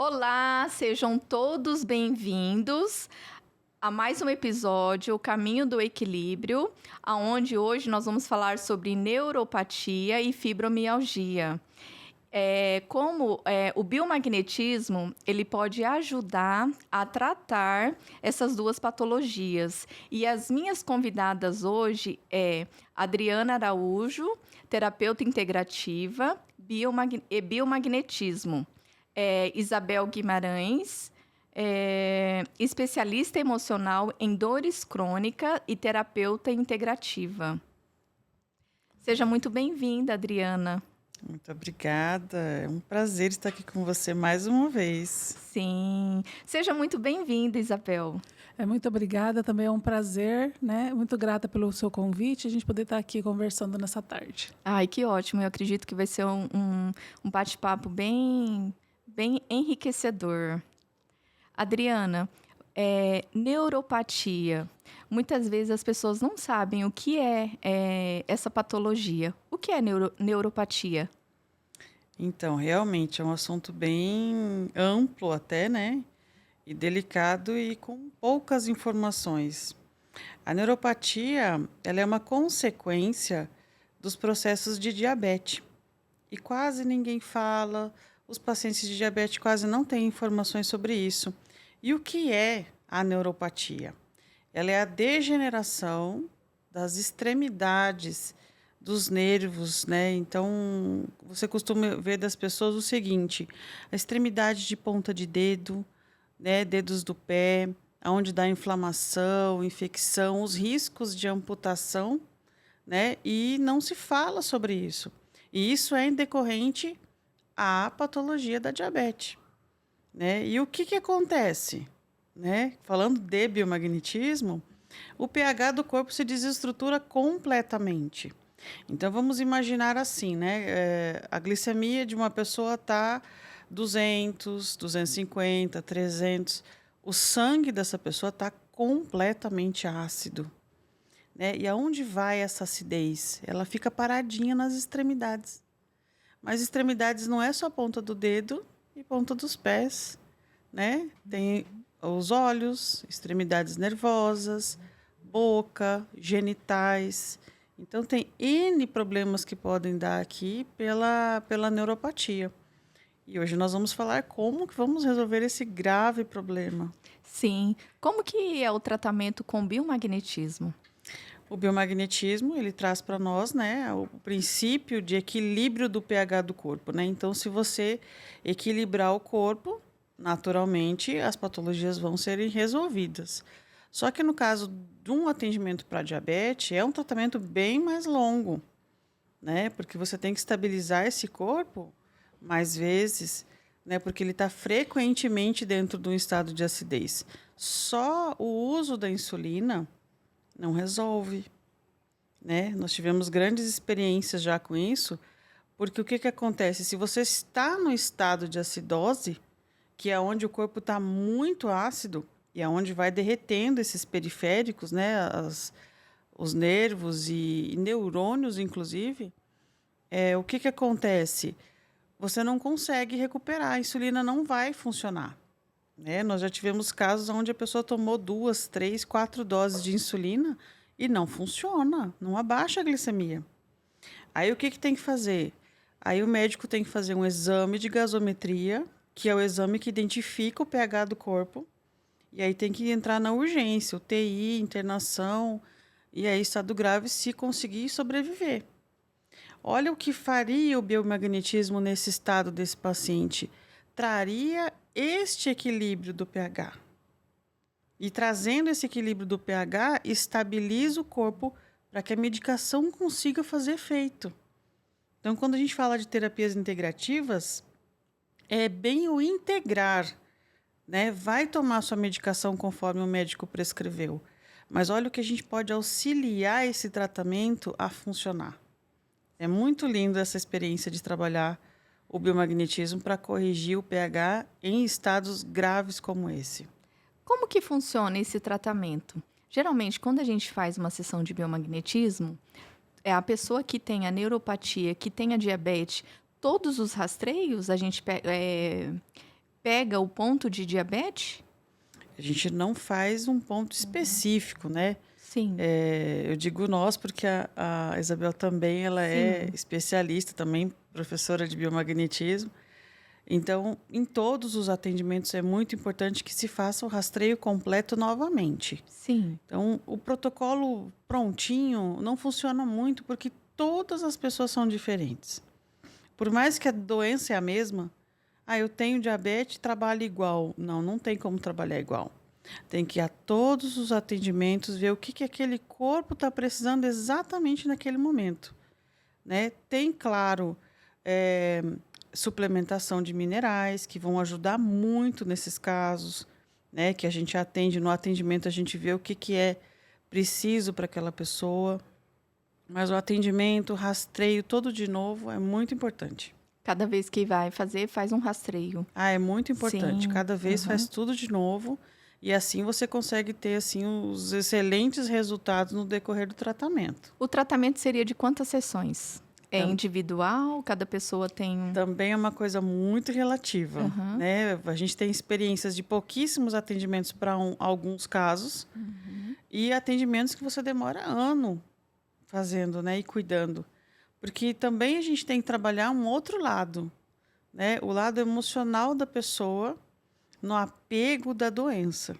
Olá, sejam todos bem-vindos a mais um episódio, O Caminho do Equilíbrio, aonde hoje nós vamos falar sobre neuropatia e fibromialgia. O biomagnetismo, ele pode ajudar a tratar essas duas patologias. E as minhas convidadas hoje é Adriana Araújo, terapeuta integrativa e biomagnetismo. Isabel Guimarães, especialista emocional em dores crônicas e terapeuta integrativa. Seja muito bem-vinda, Adriana. Muito obrigada, é um prazer estar aqui com você mais uma vez. Sim, seja muito bem-vinda, Isabel. Muito obrigada, também é um prazer, né? Muito grata pelo seu convite, a gente poder estar aqui conversando nessa tarde. Ai, que ótimo, eu acredito que vai ser um bate-papo bem enriquecedor. Adriana, neuropatia. Muitas vezes as pessoas não sabem o que é essa patologia. O que é neuropatia? Então, realmente é um assunto bem amplo até, né? E delicado e com poucas informações. A neuropatia, ela é uma consequência dos processos de diabetes. E quase ninguém fala, os pacientes de diabetes quase não têm informações sobre isso. E o que é a neuropatia? Ela é a degeneração das extremidades dos nervos, né? Então, você costuma ver das pessoas o seguinte: a extremidade de ponta de dedo, né, dedos do pé, aonde dá inflamação, infecção, os riscos de amputação, né? E não se fala sobre isso. E isso é decorrente à patologia da diabetes, né? E o que acontece, né? Falando de biomagnetismo, o pH do corpo se desestrutura completamente. Então vamos imaginar assim, né? A glicemia de uma pessoa está 200, 250, 300. O sangue dessa pessoa está completamente ácido, né? E aonde vai essa acidez? Ela fica paradinha nas extremidades. Mas extremidades não é só a ponta do dedo e ponta dos pés, né? Tem os olhos, extremidades nervosas, boca, genitais. Então tem N problemas que podem dar aqui pela neuropatia. E hoje nós vamos falar como que vamos resolver esse grave problema. Sim. Como que é o tratamento com biomagnetismo? O biomagnetismo, ele traz para nós, né, o princípio de equilíbrio do pH do corpo, né? Então, se você equilibrar o corpo, naturalmente as patologias vão serem resolvidas. Só que no caso de um atendimento para diabetes, é um tratamento bem mais longo, né? Porque você tem que estabilizar esse corpo mais vezes, né? Porque ele está frequentemente dentro de um estado de acidez. Só o uso da insulina não resolve, né? Nós tivemos grandes experiências já com isso, porque o que acontece? Se você está no estado de acidose, que é onde o corpo está muito ácido e é onde vai derretendo esses periféricos, né? Os nervos e neurônios, inclusive, o que acontece? Você não consegue recuperar, a insulina não vai funcionar. Nós já tivemos casos onde a pessoa tomou 2, 3, 4 doses de insulina e não funciona, não abaixa a glicemia. Aí o que tem que fazer? Aí o médico tem que fazer um exame de gasometria, que é o exame que identifica o pH do corpo, e aí tem que entrar na urgência, UTI, internação, e aí estado grave se conseguir sobreviver. Olha o que faria o biomagnetismo nesse estado desse paciente. Traria este equilíbrio do pH. E trazendo esse equilíbrio do pH, estabiliza o corpo para que a medicação consiga fazer efeito. Então, quando a gente fala de terapias integrativas, é bem o integrar, né? Vai tomar sua medicação conforme o médico prescreveu. Mas olha o que a gente pode auxiliar esse tratamento a funcionar. É muito lindo essa experiência de trabalhar o biomagnetismo para corrigir o pH em estados graves como esse. Como que funciona esse tratamento? Geralmente, quando a gente faz uma sessão de biomagnetismo, a pessoa que tem a neuropatia, que tem a diabetes, todos os rastreios a gente pega pega o ponto de diabetes? A gente não faz um ponto específico, né? Sim. Eu digo nós porque a Isabel também ela é Sim. especialista, também professora de biomagnetismo. Então, em todos os atendimentos é muito importante que se faça o rastreio completo novamente. Sim. Então, o protocolo prontinho não funciona muito porque todas as pessoas são diferentes. Por mais que a doença é a mesma, eu tenho diabetes, trabalho igual. Não, não tem como trabalhar igual. Tem que ir a todos os atendimentos, ver o que aquele corpo está precisando exatamente naquele momento. Né? Tem, claro, suplementação de minerais, que vão ajudar muito nesses casos, né? Que a gente atende, no atendimento a gente vê o que é preciso para aquela pessoa. Mas o atendimento, o rastreio, todo de novo, é muito importante. Cada vez que vai fazer, faz um rastreio. É muito importante. Sim. Cada vez faz tudo de novo. E assim você consegue ter assim, os excelentes resultados no decorrer do tratamento. O tratamento seria de quantas sessões? É individual? Cada pessoa tem... Também é uma coisa muito relativa. Né? A gente tem experiências de pouquíssimos atendimentos para alguns casos e atendimentos que você demora ano fazendo, né? E cuidando. Porque também a gente tem que trabalhar um outro lado, né? O lado emocional da pessoa no apego da doença.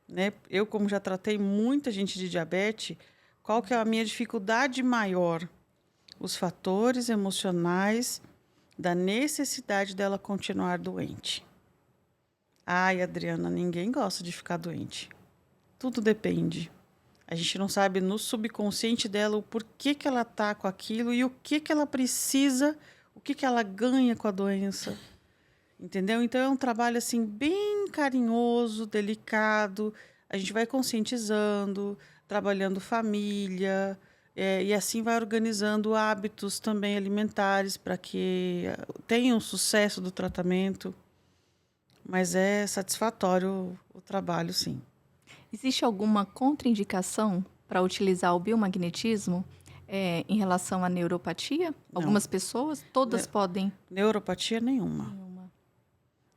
Né? Eu, como já tratei muita gente de diabetes, qual que é a minha dificuldade maior? Os fatores emocionais da necessidade dela continuar doente. Adriana, ninguém gosta de ficar doente. Tudo depende. A gente não sabe no subconsciente dela o porquê que ela está com aquilo e o que ela precisa, o que ela ganha com a doença. Entendeu? Então, é um trabalho assim bem carinhoso, delicado. A gente vai conscientizando, trabalhando família, e assim vai organizando hábitos também alimentares para que tenham sucesso do tratamento. Mas é satisfatório o trabalho, sim. Existe alguma contraindicação para utilizar o biomagnetismo em relação à neuropatia? Não. Algumas pessoas, todas podem? Neuropatia nenhuma.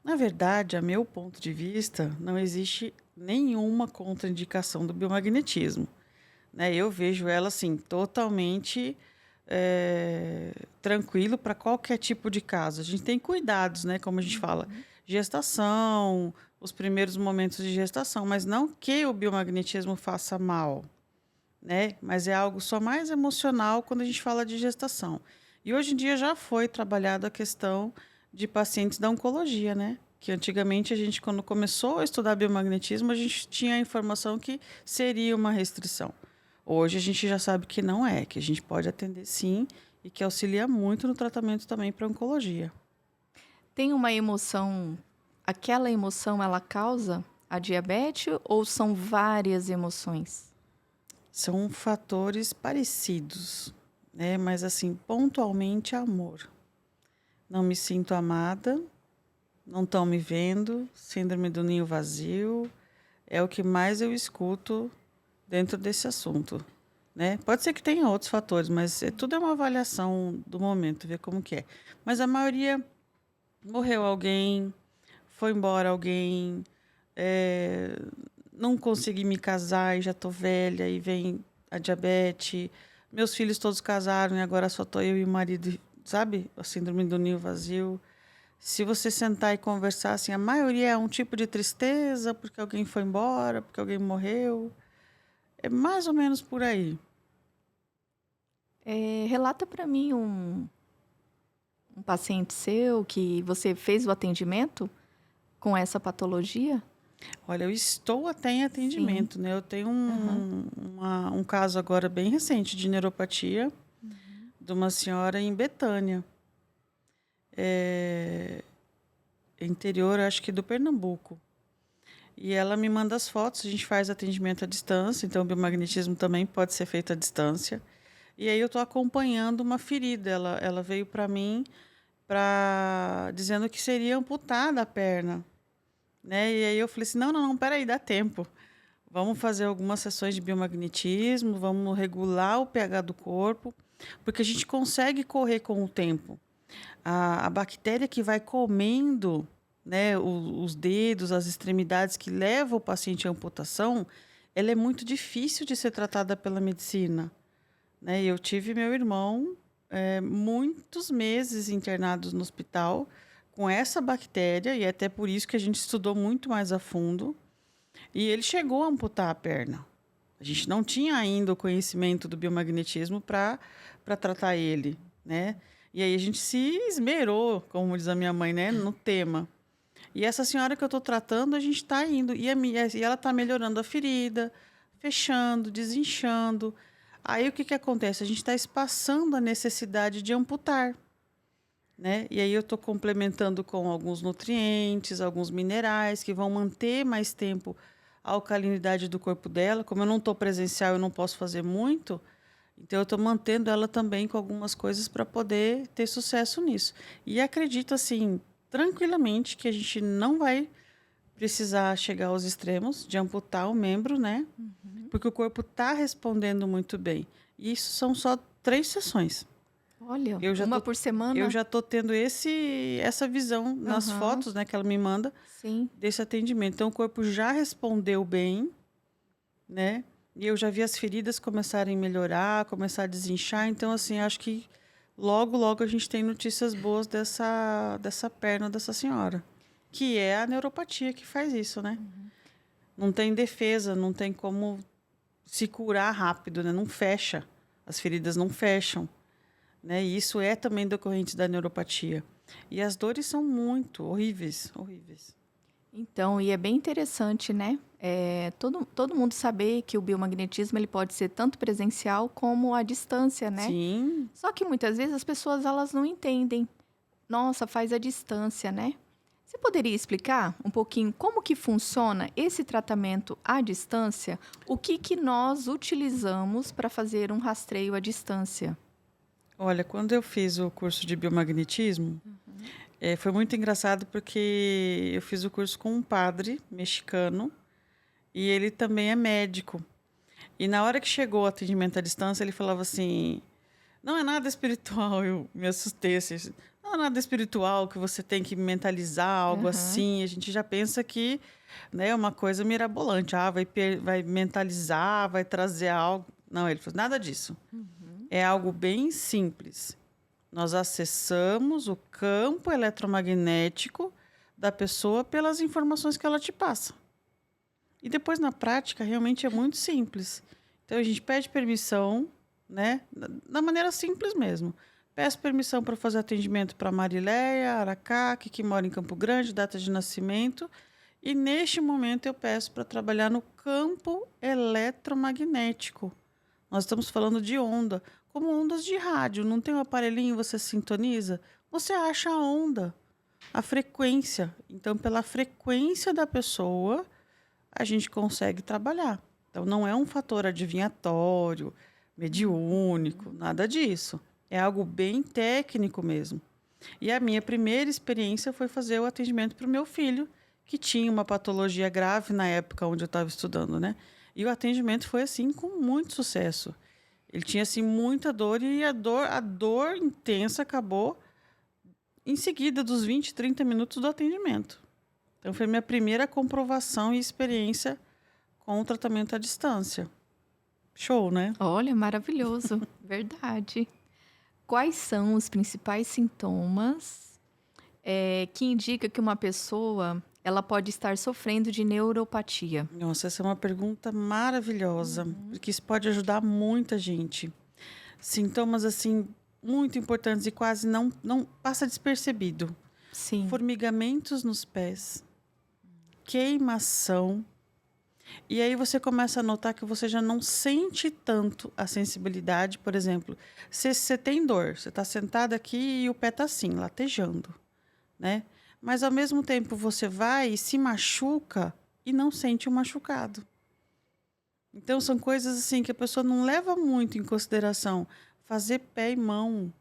Na verdade, a meu ponto de vista, não existe nenhuma contraindicação do biomagnetismo. Né? Eu vejo ela assim, totalmente tranquilo para qualquer tipo de caso. A gente tem cuidados, né? Como a gente fala, gestação, os primeiros momentos de gestação, mas não que o biomagnetismo faça mal, né? Mas é algo só mais emocional quando a gente fala de gestação. E hoje em dia já foi trabalhada a questão de pacientes da oncologia, né? Que antigamente a gente, quando começou a estudar biomagnetismo, a gente tinha a informação que seria uma restrição. Hoje a gente já sabe que não é, que a gente pode atender sim e que auxilia muito no tratamento também para oncologia. Tem uma emoção, aquela emoção ela causa a diabetes ou são várias emoções? São fatores parecidos, né? Mas assim, pontualmente amor. Não me sinto amada, não estão me vendo, síndrome do ninho vazio, é o que mais eu escuto dentro desse assunto. Né? Pode ser que tenha outros fatores, mas tudo é uma avaliação do momento, ver como que é. Mas a maioria, morreu alguém, foi embora alguém, não consegui me casar e já estou velha e vem a diabetes, meus filhos todos casaram e agora só estou eu e o marido, sabe? A síndrome do ninho vazio. Se você sentar e conversar, assim, a maioria é um tipo de tristeza porque alguém foi embora, porque alguém morreu. É mais ou menos por aí. Relata para mim um paciente seu que você fez o atendimento com essa patologia? Olha, eu estou até em atendimento, né? Eu tenho um caso agora bem recente de neuropatia de uma senhora em Betânia. Interior, acho que do Pernambuco. E ela me manda as fotos, a gente faz atendimento à distância, então o biomagnetismo também pode ser feito à distância. E aí eu estou acompanhando uma ferida. Ela veio para mim dizendo que seria amputada a perna. Né? E aí eu falei assim, não, peraí, dá tempo. Vamos fazer algumas sessões de biomagnetismo, vamos regular o pH do corpo, porque a gente consegue correr com o tempo. A bactéria que vai comendo né, os dedos, as extremidades que levam o paciente à amputação, ela é muito difícil de ser tratada pela medicina, né? Eu tive meu irmão muitos meses internados no hospital com essa bactéria, e até por isso que a gente estudou muito mais a fundo, e ele chegou a amputar a perna. A gente não tinha ainda o conhecimento do biomagnetismo para tratar ele, né? E aí a gente se esmerou, como diz a minha mãe, né, no tema. E essa senhora que eu estou tratando, a gente está indo. E ela está melhorando a ferida, fechando, desinchando. Aí o que acontece? A gente está espaçando a necessidade de amputar, né? E aí eu estou complementando com alguns nutrientes, alguns minerais que vão manter mais tempo a alcalinidade do corpo dela. Como eu não estou presencial, eu não posso fazer muito. Então, eu estou mantendo ela também com algumas coisas para poder ter sucesso nisso. E acredito, assim, tranquilamente, que a gente não vai precisar chegar aos extremos de amputar o membro, né? Porque o corpo está respondendo muito bem. E isso são só 3 sessões. Olha, Eu já uma por semana? Eu já estou tendo essa visão nas fotos, né, que ela me manda, Sim. desse atendimento. Então, o corpo já respondeu bem, né? E eu já vi as feridas começarem a melhorar, começar a desinchar. Então, assim, acho que logo, logo a gente tem notícias boas dessa perna dessa senhora. Que é a neuropatia que faz isso, né? Não tem defesa, não tem como se curar rápido, né? Não fecha. As feridas não fecham, né? E isso é também decorrente da neuropatia. E as dores são muito horríveis, horríveis. Então, e é bem interessante, né? Todo mundo saber que o biomagnetismo ele pode ser tanto presencial como à distância, né? Sim. Só que muitas vezes as pessoas elas não entendem. Nossa, faz à distância, né? Você poderia explicar um pouquinho como que funciona esse tratamento à distância? O que nós utilizamos para fazer um rastreio à distância? Olha, quando eu fiz o curso de biomagnetismo, foi muito engraçado porque eu fiz o curso com um padre mexicano e ele também é médico. E na hora que chegou o atendimento à distância, ele falava assim: não é nada espiritual. Eu me assustei assim: não é nada espiritual que você tem que mentalizar algo assim. A gente já pensa que, né, é uma coisa mirabolante. Vai mentalizar, vai trazer algo. Não, ele falou: nada disso. É algo bem simples. Nós acessamos o campo eletromagnético da pessoa pelas informações que ela te passa. E depois, na prática, realmente é muito simples. Então, a gente pede permissão, né? Da maneira simples mesmo. Peço permissão para fazer atendimento para Marileia, Aracá, que mora em Campo Grande, data de nascimento. E, neste momento, eu peço para trabalhar no campo eletromagnético. Nós estamos falando de onda, como ondas de rádio. Não tem um aparelhinho, você sintoniza? Você acha a onda, a frequência. Então, pela frequência da pessoa, a gente consegue trabalhar. Então, não é um fator adivinhatório, mediúnico, nada disso. É algo bem técnico mesmo. E a minha primeira experiência foi fazer o atendimento para o meu filho, que tinha uma patologia grave na época onde eu estava estudando, né? E o atendimento foi assim com muito sucesso. Ele tinha assim muita dor e a dor intensa acabou em seguida dos 20, 30 minutos do atendimento. Então foi minha primeira comprovação e experiência com o tratamento à distância. Show, né? Olha, maravilhoso, verdade. Quais são os principais sintomas que indicam que uma pessoa ela pode estar sofrendo de neuropatia? Nossa, essa é uma pergunta maravilhosa, porque isso pode ajudar muita gente. Sintomas, assim, muito importantes e quase não passa despercebido. Sim. Formigamentos nos pés, queimação. E aí você começa a notar que você já não sente tanto a sensibilidade. Por exemplo, se você tem dor, você está sentado aqui e o pé está assim, latejando, né? Mas, ao mesmo tempo, você vai e se machuca e não sente o machucado. Então, são coisas assim que a pessoa não leva muito em consideração. Fazer pé e mão.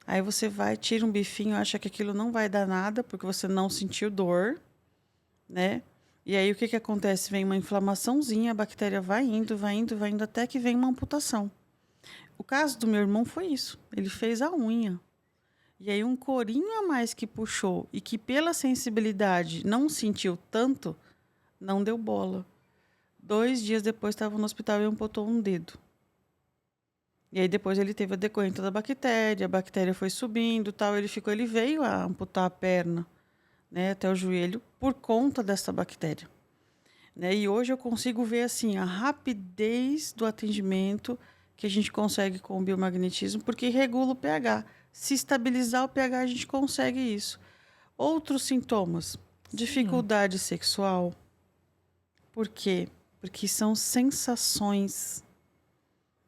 Aí você vai, tira um bifinho, acha que aquilo não vai dar nada, porque você não sentiu dor, né? E aí, o que acontece? Vem uma inflamaçãozinha, a bactéria vai indo, até que vem uma amputação. O caso do meu irmão foi isso. Ele fez a unha. E aí um corinho a mais que puxou e que pela sensibilidade não sentiu tanto, não deu bola. 2 dias depois estava no hospital e amputou um dedo. E aí depois ele teve a decorrência da bactéria, a bactéria foi subindo, tal, ele veio a amputar a perna, né, até o joelho por conta dessa bactéria, né? E hoje eu consigo ver assim a rapidez do atendimento que a gente consegue com o biomagnetismo, porque regula o pH. Se estabilizar o pH, a gente consegue isso. Outros sintomas, dificuldade sexual. Por quê? Porque são sensações,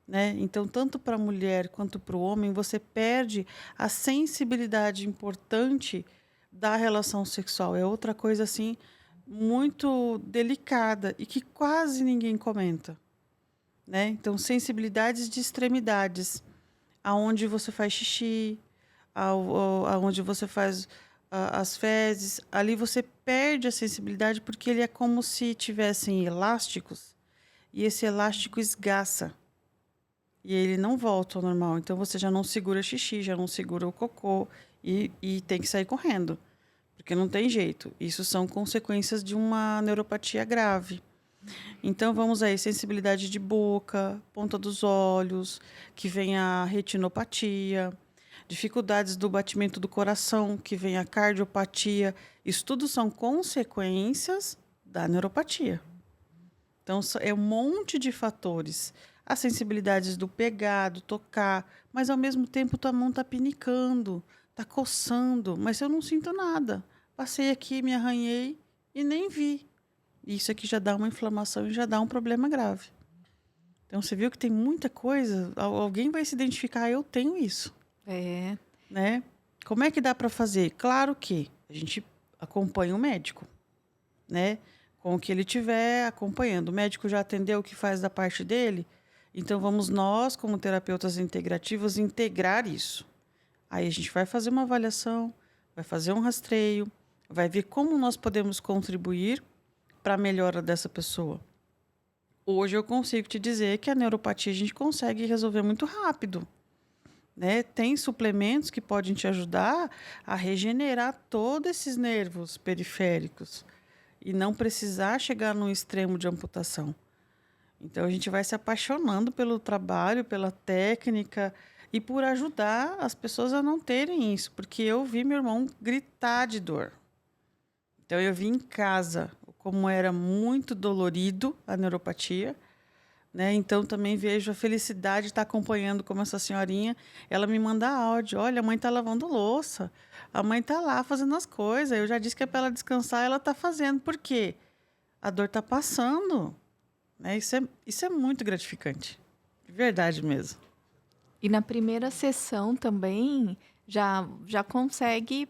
né? Então, tanto para a mulher quanto para o homem, você perde a sensibilidade importante da relação sexual. É outra coisa assim muito delicada e que quase ninguém comenta, né? Então, sensibilidades de extremidades, aonde você faz xixi, aonde você faz as fezes, ali você perde a sensibilidade porque ele é como se tivessem elásticos e esse elástico esgaça. E ele não volta ao normal. Então, você já não segura xixi, já não segura o cocô e tem que sair correndo. Porque não tem jeito. Isso são consequências de uma neuropatia grave. Então, vamos aí, sensibilidade de boca, ponta dos olhos, que vem a retinopatia, dificuldades do batimento do coração, que vem a cardiopatia. Isso tudo são consequências da neuropatia. Então, é um monte de fatores. As sensibilidades do pegar, do tocar, mas ao mesmo tempo tua mão está pinicando, está coçando, mas eu não sinto nada. Passei aqui, me arranhei e nem vi. Isso aqui já dá uma inflamação e já dá um problema grave. Então, você viu que tem muita coisa, alguém vai se identificar, eu tenho isso. É. Né? Como é que dá para fazer? Claro que a gente acompanha o médico, né? Com o que ele tiver acompanhando. O médico já atendeu o que faz da parte dele? Então, vamos nós, como terapeutas integrativos, integrar isso. Aí a gente vai fazer uma avaliação, vai fazer um rastreio, vai ver como nós podemos contribuir para a melhora dessa pessoa. Hoje eu consigo te dizer que a neuropatia a gente consegue resolver muito rápido, né? Tem suplementos que podem te ajudar a regenerar todos esses nervos periféricos e não precisar chegar num extremo de amputação. Então, a gente vai se apaixonando pelo trabalho, pela técnica e por ajudar as pessoas a não terem isso. Porque eu vi meu irmão gritar de dor. Então, eu vi em casa como era muito dolorido a neuropatia, né? Então, também vejo a felicidade de estar acompanhando como essa senhorinha. Ela me manda áudio. Olha, a mãe está lavando louça. A mãe está lá fazendo as coisas. Eu já disse que é para ela descansar, ela está fazendo. Por quê? A dor está passando. Né? Isso é muito gratificante. De verdade mesmo. E na primeira sessão também já consegue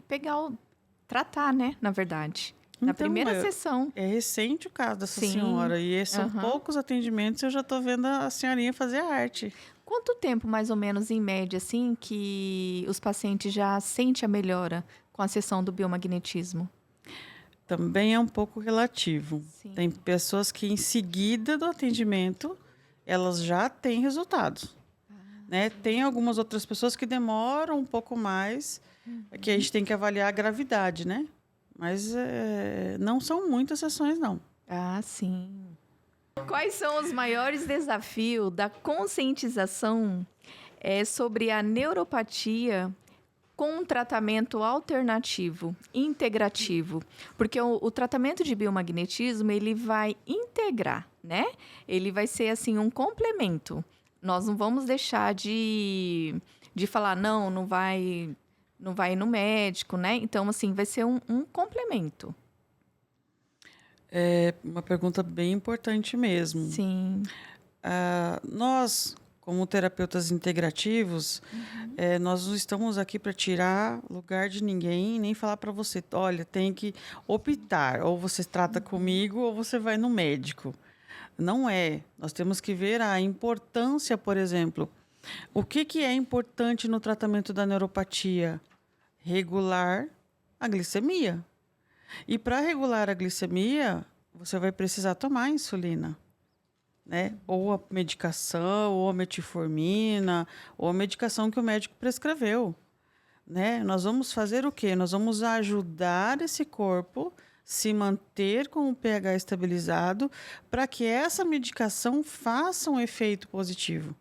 tratar, né? Na verdade. Na Então, primeira sessão. É recente o caso dessa Sim. senhora. E são poucos atendimentos e eu já estou vendo a senhorinha fazer a arte. Quanto tempo, mais ou menos, em média, assim, que os pacientes já sentem a melhora com a sessão do biomagnetismo? Também é um pouco relativo. Sim. Tem pessoas que, em seguida do atendimento, elas já têm resultados. Né? Tem algumas outras pessoas que demoram um pouco mais, que a gente tem que avaliar a gravidade, né? Mas não são muitas sessões, não. Ah, sim. Quais são os maiores desafios da conscientização sobre a neuropatia com um tratamento alternativo, integrativo? Porque o tratamento de biomagnetismo, ele vai integrar, né? Ele vai ser, assim, um complemento. Nós não vamos deixar de falar, não vai ir no médico, né? Então, assim, vai ser um complemento. É uma pergunta bem importante mesmo. Sim. Nós, como terapeutas integrativos, nós não estamos aqui para tirar lugar de ninguém, nem falar para você, olha, tem que optar, ou você trata comigo ou você vai no médico. Não é. Nós temos que ver a importância, por exemplo. O que é importante no tratamento da neuropatia? Regular a glicemia. E para regular a glicemia, você vai precisar tomar insulina, né? Ou a medicação, ou a metformina, ou a medicação que o médico prescreveu. né? Nós vamos fazer o quê? Nós vamos ajudar esse corpo se manter com o pH estabilizado para que essa medicação faça um efeito positivo.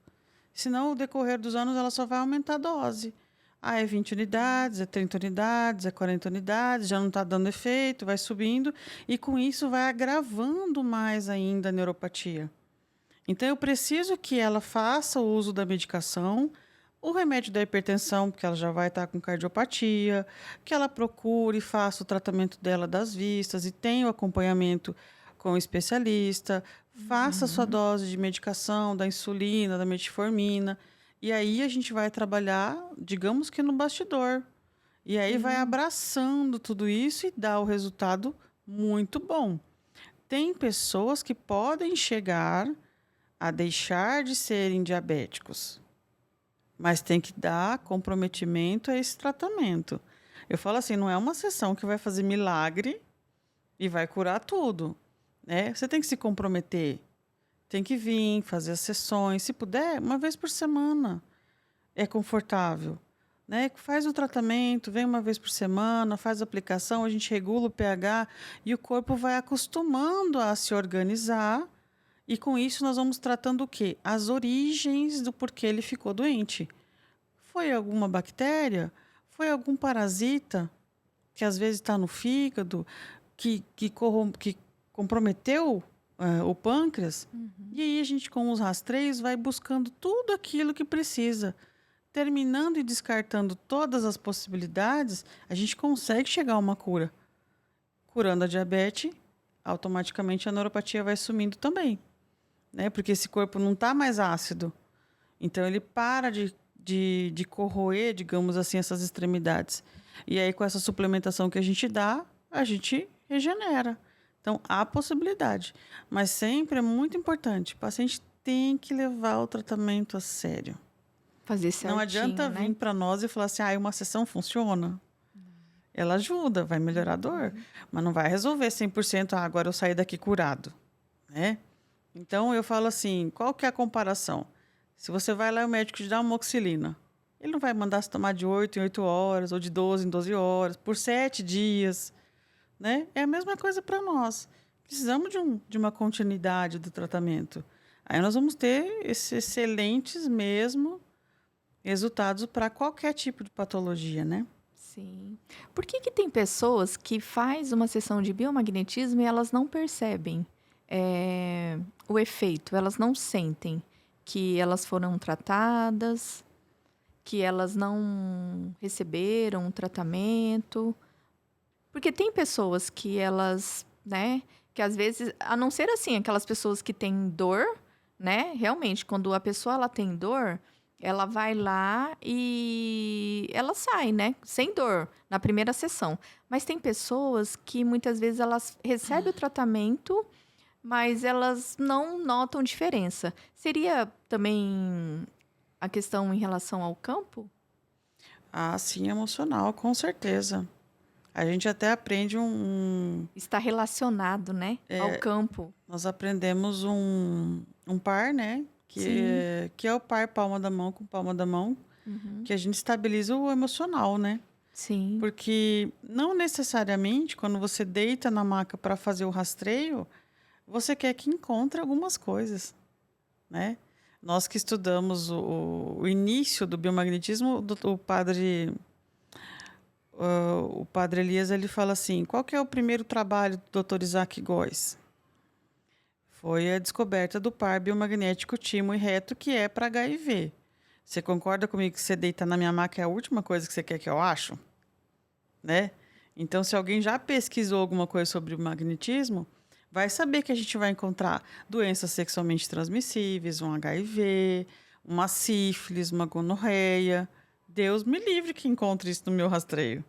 Senão, ao decorrer dos anos, ela só vai aumentar a dose. Ah, é 20 unidades, é 30 unidades, é 40 unidades, já não está dando efeito, vai subindo, e com isso vai agravando mais ainda a neuropatia. Então, eu preciso que ela faça o uso da medicação, o remédio da hipertensão, porque ela já vai estar com cardiopatia, que ela procure e faça o tratamento dela das vistas e tenha o acompanhamento com o especialista, faça a sua dose de medicação, da insulina, da metformina, e aí a gente vai trabalhar, digamos que no bastidor. E aí vai abraçando tudo isso e dá o resultado muito bom. Tem pessoas que podem chegar a deixar de serem diabéticos, mas tem que dar comprometimento a esse tratamento. Eu falo assim, não é uma sessão que vai fazer milagre e vai curar tudo, né? Você tem que se comprometer. Tem que vir, fazer as sessões, se puder, uma vez por semana. É confortável, né? Faz o tratamento, vem uma vez por semana, faz a aplicação, a gente regula o pH e o corpo vai acostumando a se organizar. E com isso nós vamos tratando o quê? As origens do porquê ele ficou doente. Foi alguma bactéria? Foi algum parasita que às vezes está no fígado, que comprometeu o pâncreas? E aí a gente, com os rastreios, vai buscando tudo aquilo que precisa. Terminando e descartando todas as possibilidades, a gente consegue chegar a uma cura. Curando a diabetes, automaticamente a neuropatia vai sumindo também, né? Porque esse corpo não está mais ácido. Então, ele para de corroer, digamos assim, essas extremidades. E aí, com essa suplementação que a gente dá, a gente regenera. Então, há possibilidade. Mas sempre é muito importante. O paciente tem que levar o tratamento a sério. Fazer certinho, não adianta né? vir para nós e falar assim, uma sessão funciona. Ela ajuda, vai melhorar a dor, mas não vai resolver 100%, agora eu saí daqui curado, né? Então, eu falo assim, qual que é a comparação? Se você vai lá e o médico te dá uma amoxicilina, ele não vai mandar você tomar de 8 em 8 horas, ou de 12 em 12 horas, por 7 dias, né? É a mesma coisa para nós. Precisamos de uma continuidade do tratamento. Aí nós vamos ter esses excelentes mesmo resultados para qualquer tipo de patologia, né? Sim. Por que tem pessoas que faz uma sessão de biomagnetismo e elas não percebem o efeito, elas não sentem que elas foram tratadas, que elas não receberam um tratamento? Porque tem pessoas que elas, né, que às vezes, a não ser assim, aquelas pessoas que têm dor, né, realmente, quando a pessoa ela tem dor, ela vai lá e ela sai, né? Sem dor, na primeira sessão. Mas tem pessoas que muitas vezes elas recebem o tratamento, mas elas não notam diferença. Seria também a questão em relação ao campo? Ah, sim, emocional, com certeza. A gente até aprende Está relacionado, né? Ao campo. Nós aprendemos um par, né? Que é o par palma da mão com palma da mão, que a gente estabiliza o emocional, né? Sim. Porque não necessariamente, quando você deita na maca para fazer o rastreio, você quer que encontre algumas coisas, né? Nós que estudamos o início do biomagnetismo, o padre Elias, ele fala assim, qual que é o primeiro trabalho do Dr. Isaac Góes? Foi a descoberta do par biomagnético timo e reto, que é para HIV. Você concorda comigo que você deita na minha maca é a última coisa que você quer que eu acho? Né? Então, se alguém já pesquisou alguma coisa sobre o magnetismo, vai saber que a gente vai encontrar doenças sexualmente transmissíveis, um HIV, uma sífilis, uma gonorreia. Deus me livre que encontre isso no meu rastreio,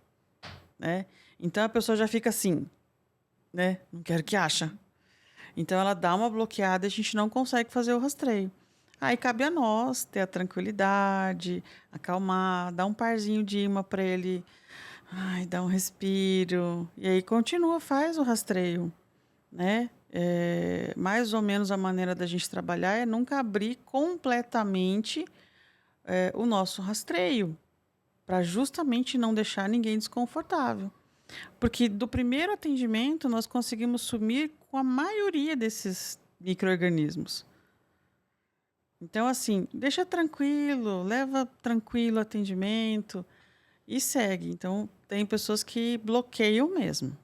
né? Então, a pessoa já fica assim, né? Não quero que acha. Então, ela dá uma bloqueada e a gente não consegue fazer o rastreio. Aí, cabe a nós ter a tranquilidade, acalmar, dar um parzinho de imã para ele, dar um respiro. E aí, continua, faz o rastreio, né? Mais ou menos a maneira da gente trabalhar é nunca abrir completamente o nosso rastreio, para justamente não deixar ninguém desconfortável. Porque do primeiro atendimento nós conseguimos sumir com a maioria desses micro-organismos. Então, assim, deixa tranquilo, leva tranquilo o atendimento e segue. Então, tem pessoas que bloqueiam mesmo.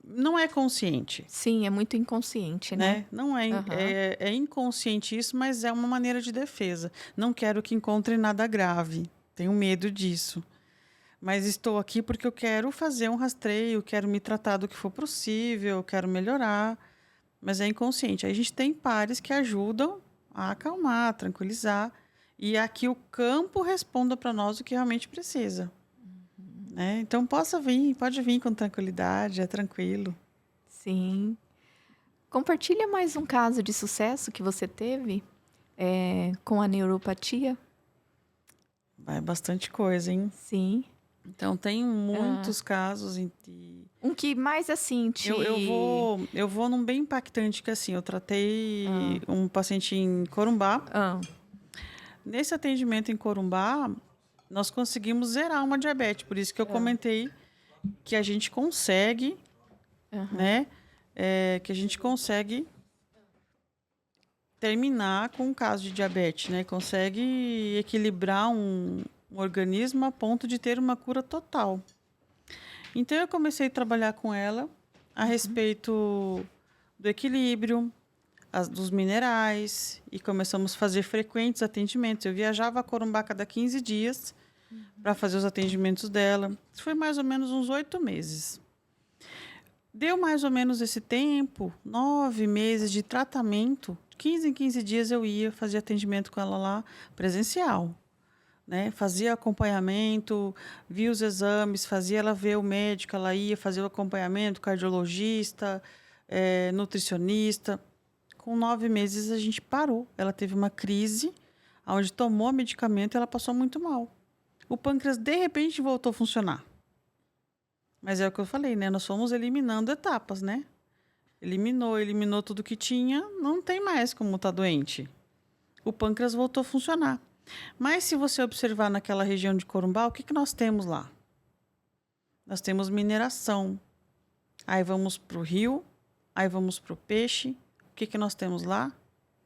Não é consciente, Sim, é muito inconsciente, né? né? Não é, Aham. é inconsciente isso, mas é uma maneira de defesa. Não quero que encontre nada grave. Tenho medo disso. Mas estou aqui porque eu quero fazer um rastreio, quero me tratar do que for possível, quero melhorar. Mas é inconsciente. Aí a gente tem pares que ajudam a acalmar, a tranquilizar. E aqui o campo responda para nós o que realmente precisa. Né? Então, pode vir com tranquilidade, é tranquilo. Sim. Compartilha mais um caso de sucesso que você teve com a neuropatia. Vai bastante coisa, hein? Sim. Então, tem muitos casos em que... Um que mais assim te... Eu vou num bem impactante, que assim, eu tratei um paciente em Corumbá. Ah, Nesse atendimento em Corumbá, nós conseguimos zerar uma diabetes. Por isso que eu comentei que a gente consegue, né? Que a gente consegue terminar com um caso de diabetes, né? Consegue equilibrar um organismo a ponto de ter uma cura total. Então, eu comecei a trabalhar com ela a respeito do equilíbrio, dos minerais, e começamos a fazer frequentes atendimentos. Eu viajava a Corumbá a cada 15 dias para fazer os atendimentos dela. Isso foi mais ou menos uns 8 meses. Deu mais ou menos esse tempo, 9 meses de tratamento. 15 em 15 dias eu ia fazer atendimento com ela lá, presencial. Né? Fazia acompanhamento, via os exames, fazia ela ver o médico, ela ia fazer o acompanhamento, cardiologista, nutricionista. Com 9 meses a gente parou. Ela teve uma crise, onde tomou medicamento e ela passou muito mal. O pâncreas, de repente, voltou a funcionar. Mas é o que eu falei, né? Nós fomos eliminando etapas, né? Eliminou tudo que tinha, não tem mais como estar doente. O pâncreas voltou a funcionar. Mas se você observar naquela região de Corumbá, o que nós temos lá? Nós temos mineração. Aí vamos para o rio, aí vamos para o peixe. O que nós temos lá?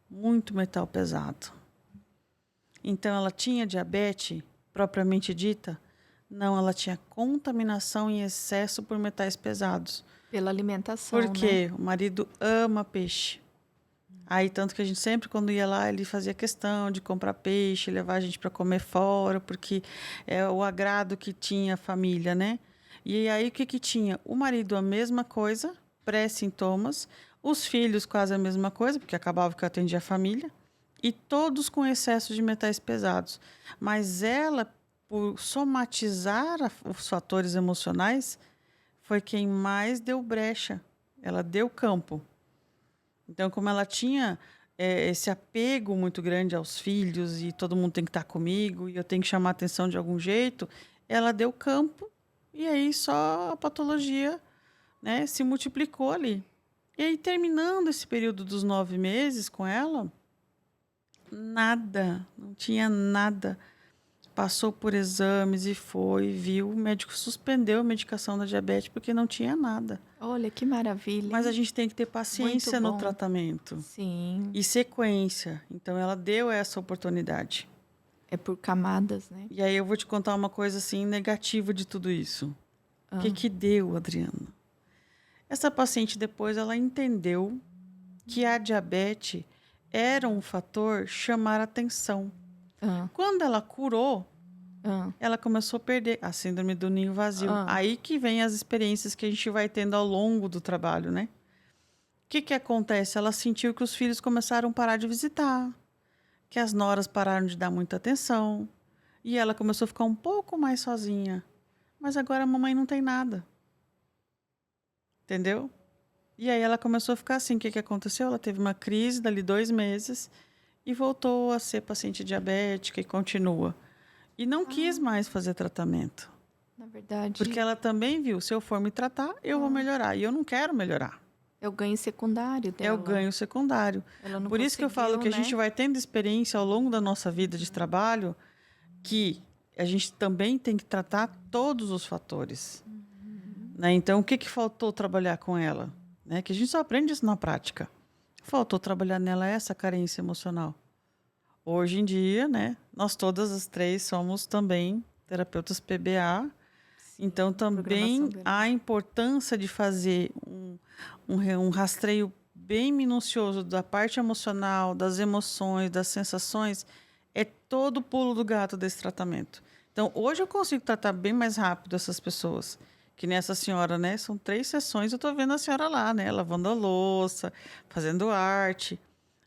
Muito metal pesado. Então, ela tinha diabetes, propriamente dita? Não, ela tinha contaminação em excesso por metais pesados. pela alimentação, Porque né? o marido ama peixe. Aí, tanto que a gente sempre, quando ia lá, ele fazia questão de comprar peixe, levar a gente para comer fora, porque é o agrado que tinha a família, né? E aí, o que tinha? O marido, a mesma coisa, pré-sintomas, os filhos, quase a mesma coisa, porque acabava que eu atendia a família, e todos com excesso de metais pesados. Mas ela, por somatizar os fatores emocionais, foi quem mais deu brecha. Ela deu campo. Então, como ela tinha esse apego muito grande aos filhos e todo mundo tem que estar comigo e eu tenho que chamar a atenção de algum jeito, ela deu campo e aí só a patologia, né, se multiplicou ali. E aí, terminando esse período dos 9 meses com ela, nada, não tinha nada. Passou por exames e viu, o médico suspendeu a medicação da diabetes porque não tinha nada. Olha, que maravilha. Mas a hein? gente tem que ter paciência Muito no bom. tratamento. Sim, E sequência. Então, ela deu essa oportunidade. é por camadas, né? E aí, eu vou te contar uma coisa, assim, negativa de tudo isso. O que deu, Adriana? Essa paciente, depois, ela entendeu que a diabetes era um fator chamar atenção. Ah, Quando ela curou, ah, ela começou a perder a síndrome do ninho vazio. Aí que vem as experiências que a gente vai tendo ao longo do trabalho, né? O que acontece? Ela sentiu que os filhos começaram a parar de visitar, que as noras pararam de dar muita atenção, e ela começou a ficar um pouco mais sozinha. Mas agora a mamãe não tem nada. Entendeu? E aí ela começou a ficar assim. O que aconteceu? Ela teve uma crise dali 2 meses e voltou a ser paciente diabética e continua. E não quis mais fazer tratamento. na verdade, Porque ela também viu, se eu for me tratar, eu vou melhorar. E eu não quero melhorar. é o ganho secundário dela. É o ganho secundário. Ela não Por isso que eu falo conseguiu, que a gente né? vai tendo experiência ao longo da nossa vida de trabalho que a gente também tem que tratar todos os fatores. Né? Então, o que faltou trabalhar com ela? Né? Que a gente só aprende isso na prática. Faltou trabalhar nela essa carência emocional. Hoje em dia, né, nós todas as três somos também terapeutas PBA. Então, também a importância de fazer um rastreio bem minucioso da parte emocional, das emoções, das sensações, é todo o pulo do gato desse tratamento. Então, hoje eu consigo tratar bem mais rápido essas pessoas. Que nessa senhora, né? São 3 sessões, eu estou vendo a senhora lá, né? Lavando a louça, fazendo arte.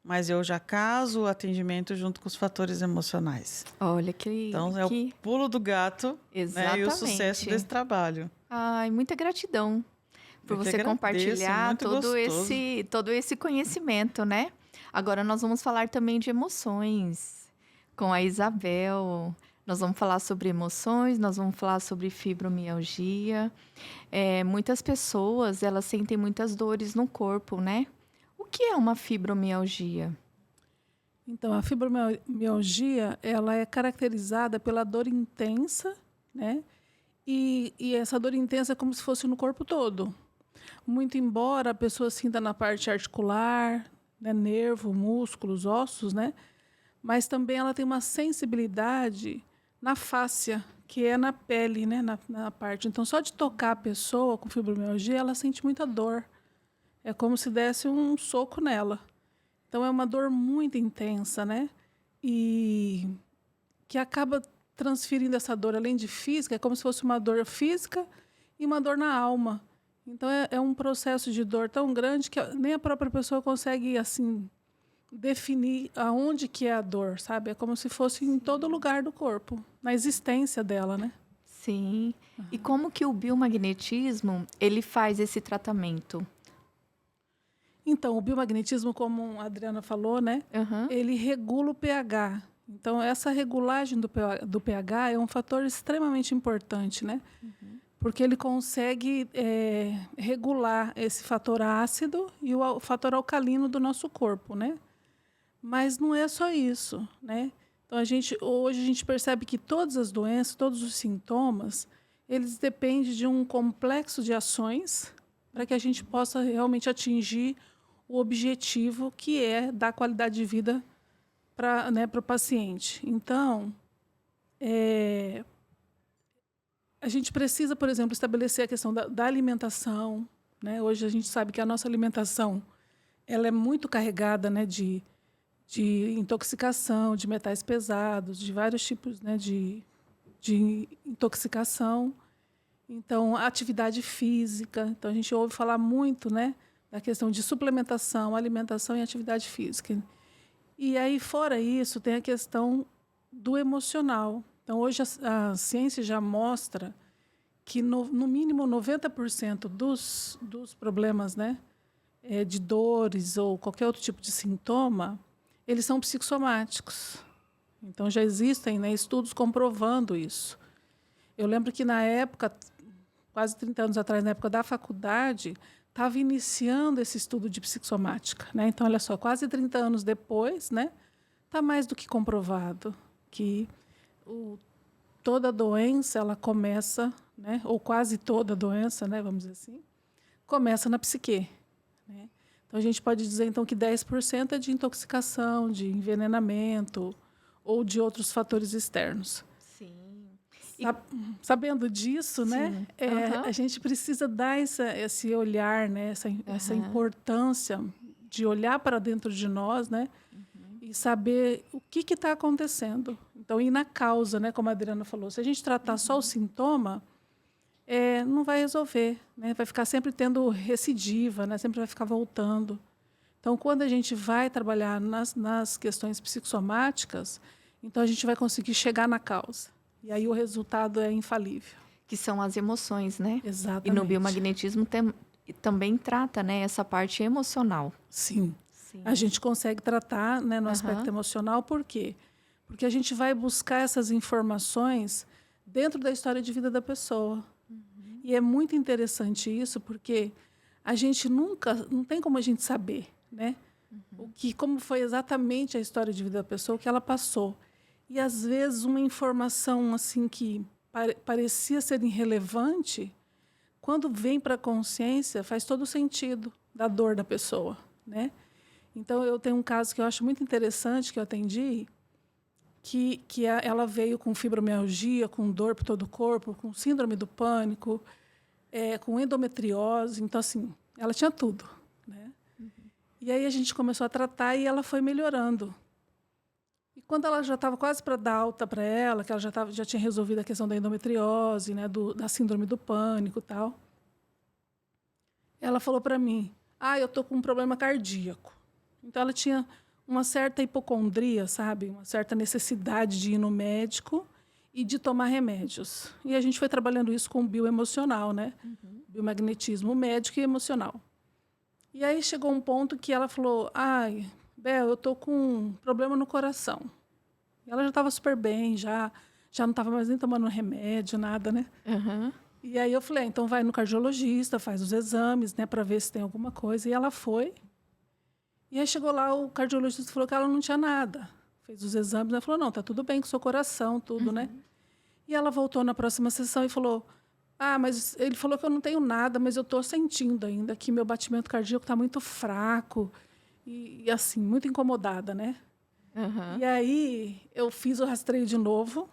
Mas eu já caso o atendimento junto com os fatores emocionais. Olha que... Então, é o pulo do gato, né, e o sucesso desse trabalho. Ai, muita gratidão por você compartilhar todo esse conhecimento, né? Agora nós vamos falar também de emoções com a Isabel. Nós vamos falar sobre emoções, nós vamos falar sobre fibromialgia. Muitas pessoas, elas sentem muitas dores no corpo, né? O que é uma fibromialgia? Então, a fibromialgia, ela é caracterizada pela dor intensa, né? E essa dor intensa é como se fosse no corpo todo. Muito embora a pessoa sinta na parte articular, né? Nervo, músculos, ossos, né? Mas também ela tem uma sensibilidade na fáscia, que é na pele, né? Na parte. Então, só de tocar a pessoa com fibromialgia, ela sente muita dor. É como se desse um soco nela. Então, é uma dor muito intensa, né? E que acaba transferindo essa dor, além de física, é como se fosse uma dor física e uma dor na alma. Então, é um processo de dor tão grande que nem a própria pessoa consegue, assim, definir aonde que é a dor, sabe? É como se fosse em todo lugar do corpo, na existência dela, né? Sim. E como que o biomagnetismo, ele faz esse tratamento? Então, o biomagnetismo, como a Adriana falou, né? Ele regula o pH. Então, essa regulagem do pH é um fator extremamente importante, né? Porque ele consegue regular esse fator ácido e o fator alcalino do nosso corpo, né? Mas não é só isso, né? Então, hoje a gente percebe que todas as doenças, todos os sintomas, eles dependem de um complexo de ações para que a gente possa realmente atingir o objetivo, que é dar qualidade de vida para o paciente. Então, a gente precisa, por exemplo, estabelecer a questão da alimentação, né? Hoje a gente sabe que a nossa alimentação ela é muito carregada, né, de intoxicação, de metais pesados, de vários tipos, né, de intoxicação. Então, a atividade física. Então, a gente ouve falar muito, né, da questão de suplementação, alimentação e atividade física. E aí, fora isso, tem a questão do emocional. Então, hoje a ciência já mostra que, no mínimo, 90% dos problemas, né, de dores ou qualquer outro tipo de sintoma, eles são psicossomáticos. Então, já existem, né, estudos comprovando isso. Eu lembro que, na época, quase 30 anos atrás, na época da faculdade, estava iniciando esse estudo de psicossomática, né? Então, olha só, quase 30 anos depois, né, está mais do que comprovado que toda doença ela começa, né, ou quase toda doença, né, vamos dizer assim, começa na psique, né? Então, a gente pode dizer então que 10% é de intoxicação, de envenenamento ou de outros fatores externos. Sim. Sabendo disso, né, a gente precisa dar esse olhar, né, essa importância de olhar para dentro de nós, né, e saber o que está acontecendo. Então, ir na causa, né, como a Adriana falou. Se a gente tratar só o sintoma, não vai resolver, né, vai ficar sempre tendo recidiva, né, sempre vai ficar voltando. Então, quando a gente vai trabalhar nas questões psicossomáticas, então a gente vai conseguir chegar na causa. E aí o resultado é infalível. Que são as emoções, né? Exatamente. E no biomagnetismo também trata, né, essa parte emocional. Sim. A gente consegue tratar, né, no aspecto emocional. Por quê? Porque a gente vai buscar essas informações dentro da história de vida da pessoa. E é muito interessante isso, porque a gente não tem como a gente saber, né, como foi exatamente a história de vida da pessoa, o que ela passou. E, às vezes, uma informação assim que parecia ser irrelevante, quando vem para a consciência, faz todo o sentido da dor da pessoa, né? Então, eu tenho um caso que eu acho muito interessante, que eu atendi, ela veio com fibromialgia, com dor por todo o corpo, com síndrome do pânico, com endometriose. Então, assim, ela tinha tudo, né? E aí a gente começou a tratar e ela foi melhorando. E quando ela já estava quase para dar alta para ela, que ela já tinha resolvido a questão da endometriose, né, da síndrome do pânico e tal, ela falou para mim, eu estou com um problema cardíaco. Então, ela tinha uma certa hipocondria, sabe? Uma certa necessidade de ir no médico e de tomar remédios. E a gente foi trabalhando isso com o bioemocional, né? Biomagnetismo médico e emocional. E aí chegou um ponto que ela falou, Bel, eu estou com um problema no coração. E ela já estava super bem, já não estava mais nem tomando remédio, nada, né? Uhum. E aí eu falei, então vai no cardiologista, faz os exames, né, para ver se tem alguma coisa. E ela foi. E aí chegou lá, o cardiologista falou que ela não tinha nada. Fez os exames, ela falou, não, tá tudo bem com o seu coração, tudo, né? E ela voltou na próxima sessão e falou, mas ele falou que eu não tenho nada, mas eu estou sentindo ainda que meu batimento cardíaco está muito fraco e, assim, muito incomodada, né? Uhum. E aí eu fiz o rastreio de novo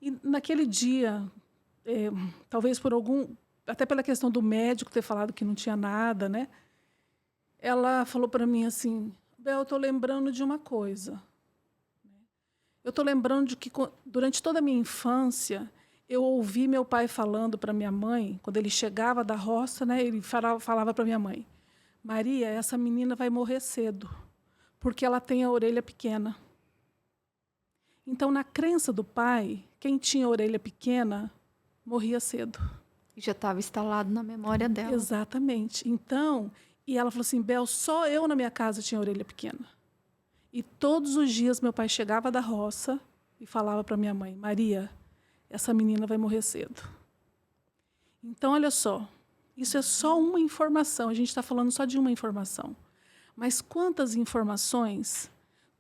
e naquele dia, talvez até pela questão do médico ter falado que não tinha nada, né? Ela falou para mim assim, Bel, eu estou lembrando de uma coisa. Eu estou lembrando de que, durante toda a minha infância, eu ouvi meu pai falando para minha mãe, quando ele chegava da roça, né, ele falava para minha mãe, Maria, essa menina vai morrer cedo, porque ela tem a orelha pequena. Então, na crença do pai, quem tinha a orelha pequena morria cedo. E já estava instalado na memória dela. Exatamente. Então, e ela falou assim, Bel, só eu na minha casa tinha orelha pequena. E todos os dias meu pai chegava da roça e falava para minha mãe, Maria, essa menina vai morrer cedo. Então, olha só, isso é só uma informação, a gente está falando só de uma informação. Mas quantas informações,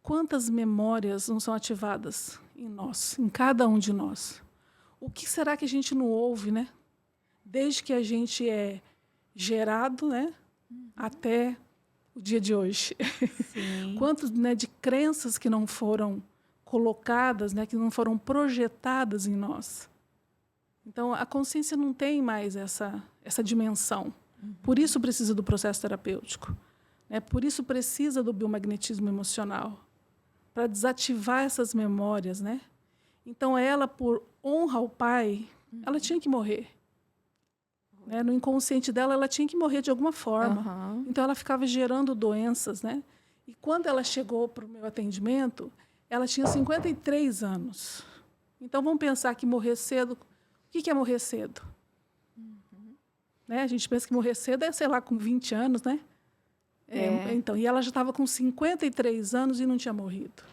quantas memórias não são ativadas em nós, em cada um de nós? O que será que a gente não ouve, né? Desde que a gente é gerado, né? Até o dia de hoje. Sim. Quantos, né, de crenças que não foram colocadas, né, que não foram projetadas em nós. Então, a consciência não tem mais essa dimensão. Por isso precisa do processo terapêutico. Né? Por isso precisa do biomagnetismo emocional, para desativar essas memórias. Né? Então, ela, por honra ao pai, ela tinha que morrer. Né? No inconsciente dela, ela tinha que morrer de alguma forma. Uhum. Então, ela ficava gerando doenças. Né? E quando ela chegou para o meu atendimento, ela tinha 53 anos. Então, vamos pensar que morrer cedo... O que é morrer cedo? Né? A gente pensa que morrer cedo é, sei lá, com 20 anos, né? Então, e ela já estava com 53 anos e não tinha morrido.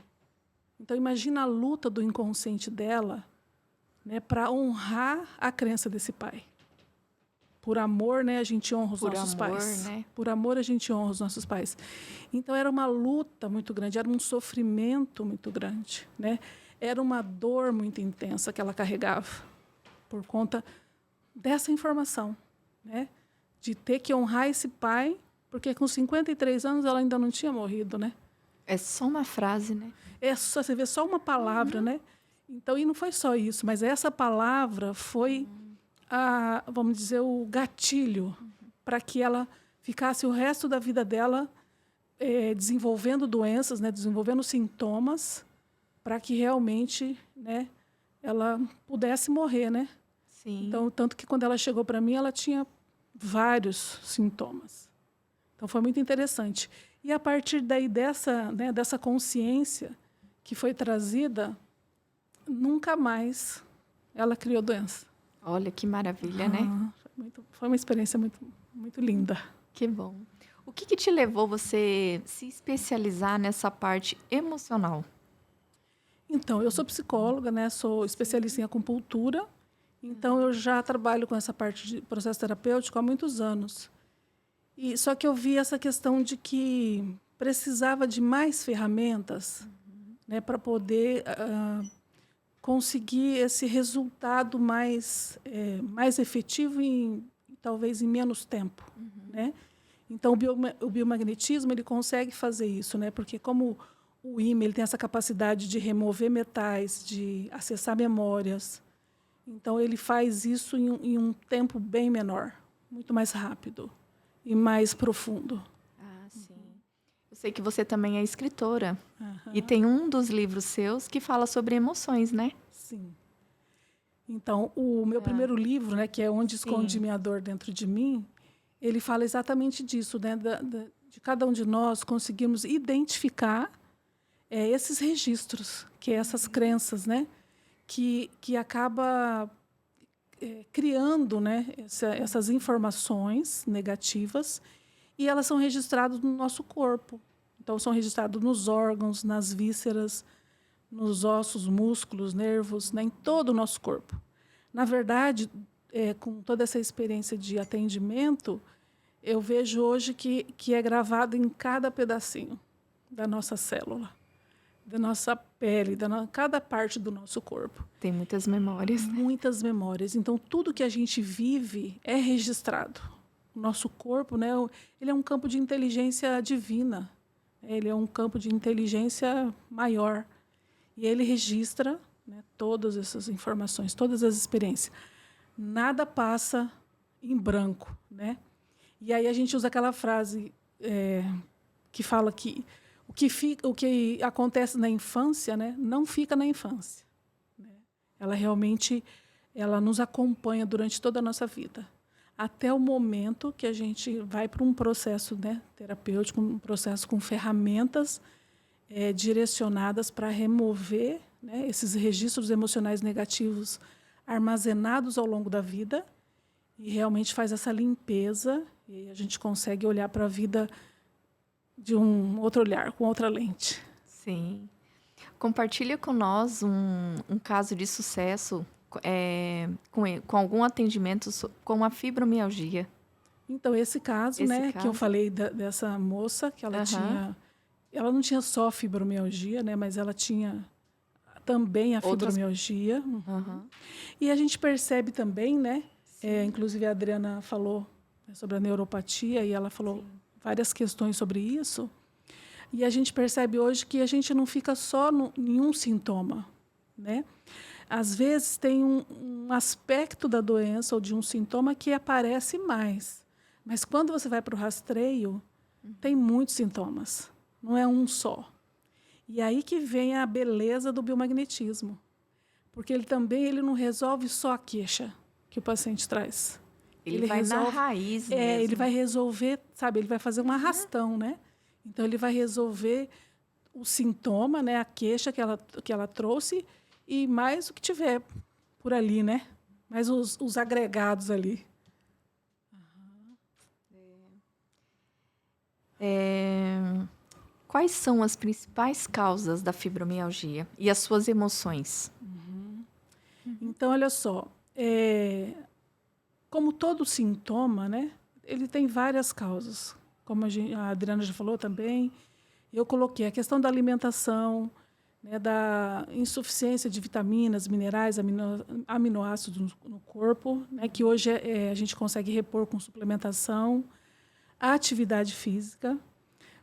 Então, imagina a luta do inconsciente dela, né, para honrar a crença desse pai. Por amor, né, a gente honra os nossos pais. Né? Por amor, a gente honra os nossos pais. Então, era uma luta muito grande, era um sofrimento muito grande. Né? Era uma dor muito intensa que ela carregava por conta dessa informação. Né? De ter que honrar esse pai, porque com 53 anos ela ainda não tinha morrido. Né? É só uma frase, né? Você vê só uma palavra, né? Então, e não foi só isso, mas essa palavra foi... vamos dizer, o gatilho para que ela ficasse o resto da vida dela desenvolvendo doenças, né, desenvolvendo sintomas, para que realmente, né, ela pudesse morrer, né? Sim. Então, tanto que quando ela chegou para mim, ela tinha vários sintomas. Então, foi muito interessante. E a partir daí dessa consciência que foi trazida, nunca mais ela criou doença. Olha que maravilha, né? Foi uma experiência muito, muito linda. Que bom. O que te levou você se especializar nessa parte emocional? Então, eu sou psicóloga, né? Sou especialista em acupuntura. Então, eu já trabalho com essa parte de processo terapêutico há muitos anos. Só que eu vi essa questão de que precisava de mais ferramentas né, para poder conseguir esse resultado mais efetivo talvez em menos tempo, né? Então o biomagnetismo ele consegue fazer isso, né? Porque como o ímã ele tem essa capacidade de remover metais, de acessar memórias, então ele faz isso em um tempo bem menor, muito mais rápido e mais profundo. Ah, sim. Eu sei que você também é escritora. Aham. E tem um dos livros seus que fala sobre emoções, né? Sim. Então, o meu primeiro livro, né, que é Onde Esconde Sim. Minha Dor Dentro de Mim, ele fala exatamente disso, né, de cada um de nós conseguirmos identificar esses registros, que é essas crenças, né, que acaba criando, né, essas informações negativas e elas são registradas no nosso corpo. Então, são registrados nos órgãos, nas vísceras, nos ossos, músculos, nervos, né, em todo o nosso corpo. Na verdade, com toda essa experiência de atendimento, eu vejo hoje que é gravado em cada pedacinho da nossa célula, da nossa pele, cada parte do nosso corpo. Tem muitas memórias. Muitas memórias. Então, tudo que a gente vive é registrado. O nosso corpo, né, ele é um campo de inteligência divina. Ele é um campo de inteligência maior. E ele registra, né, todas essas informações, todas as experiências. Nada passa em branco, né? E aí a gente usa aquela frase que fala que o que acontece na infância, né, não fica na infância. Né? Ela realmente nos acompanha durante toda a nossa vida, até o momento que a gente vai para um processo, né, terapêutico, um processo com ferramentas direcionadas para remover, né, esses registros emocionais negativos armazenados ao longo da vida e realmente faz essa limpeza e a gente consegue olhar para a vida de um outro olhar, com outra lente. Sim. Compartilha com nós um caso de sucesso com algum atendimento com a fibromialgia. Então, esse caso, que eu falei dessa moça, que ela ela não tinha só fibromialgia, né, mas ela tinha também a fibromialgia. E a gente percebe também, né, inclusive a Adriana falou sobre a neuropatia e ela falou várias questões sobre isso. E a gente percebe hoje que a gente não fica só em um sintoma, né? Às vezes tem um aspecto da doença ou de um sintoma que aparece mais. Mas quando você vai para o rastreio, tem muitos sintomas. Não é um só. E aí que vem a beleza do biomagnetismo. Porque ele não resolve só a queixa que o paciente traz. Ele vai na raiz mesmo. Ele vai resolver, sabe? Ele vai fazer um arrastão, né? Então, ele vai resolver o sintoma, né? A queixa que ela trouxe e mais o que tiver por ali, né? Mais os agregados ali. Quais são as principais causas da fibromialgia e as suas emoções? Então, olha só. Como todo sintoma, né? Ele tem várias causas. Como a Adriana já falou também, eu coloquei a questão da alimentação, né, da insuficiência de vitaminas, minerais, aminoácidos no corpo, né, que hoje a gente consegue repor com suplementação, a atividade física,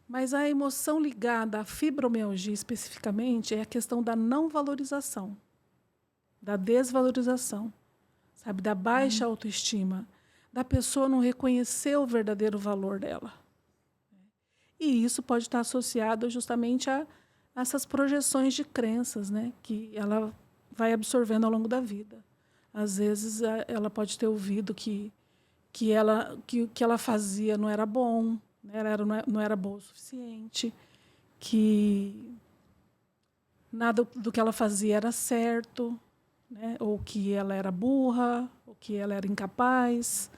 mas a emoção ligada à fibromialgia especificamente é a questão da não valorização, da desvalorização, sabe, da baixa autoestima, da pessoa não reconhecer o verdadeiro valor dela. E isso pode estar associado justamente a essas projeções de crenças, né, que ela vai absorvendo ao longo da vida. Às vezes, ela pode ter ouvido que o que ela fazia não era bom, né, não era boa o suficiente, que nada do que ela fazia era certo, né, ou que ela era burra, ou que ela era incapaz.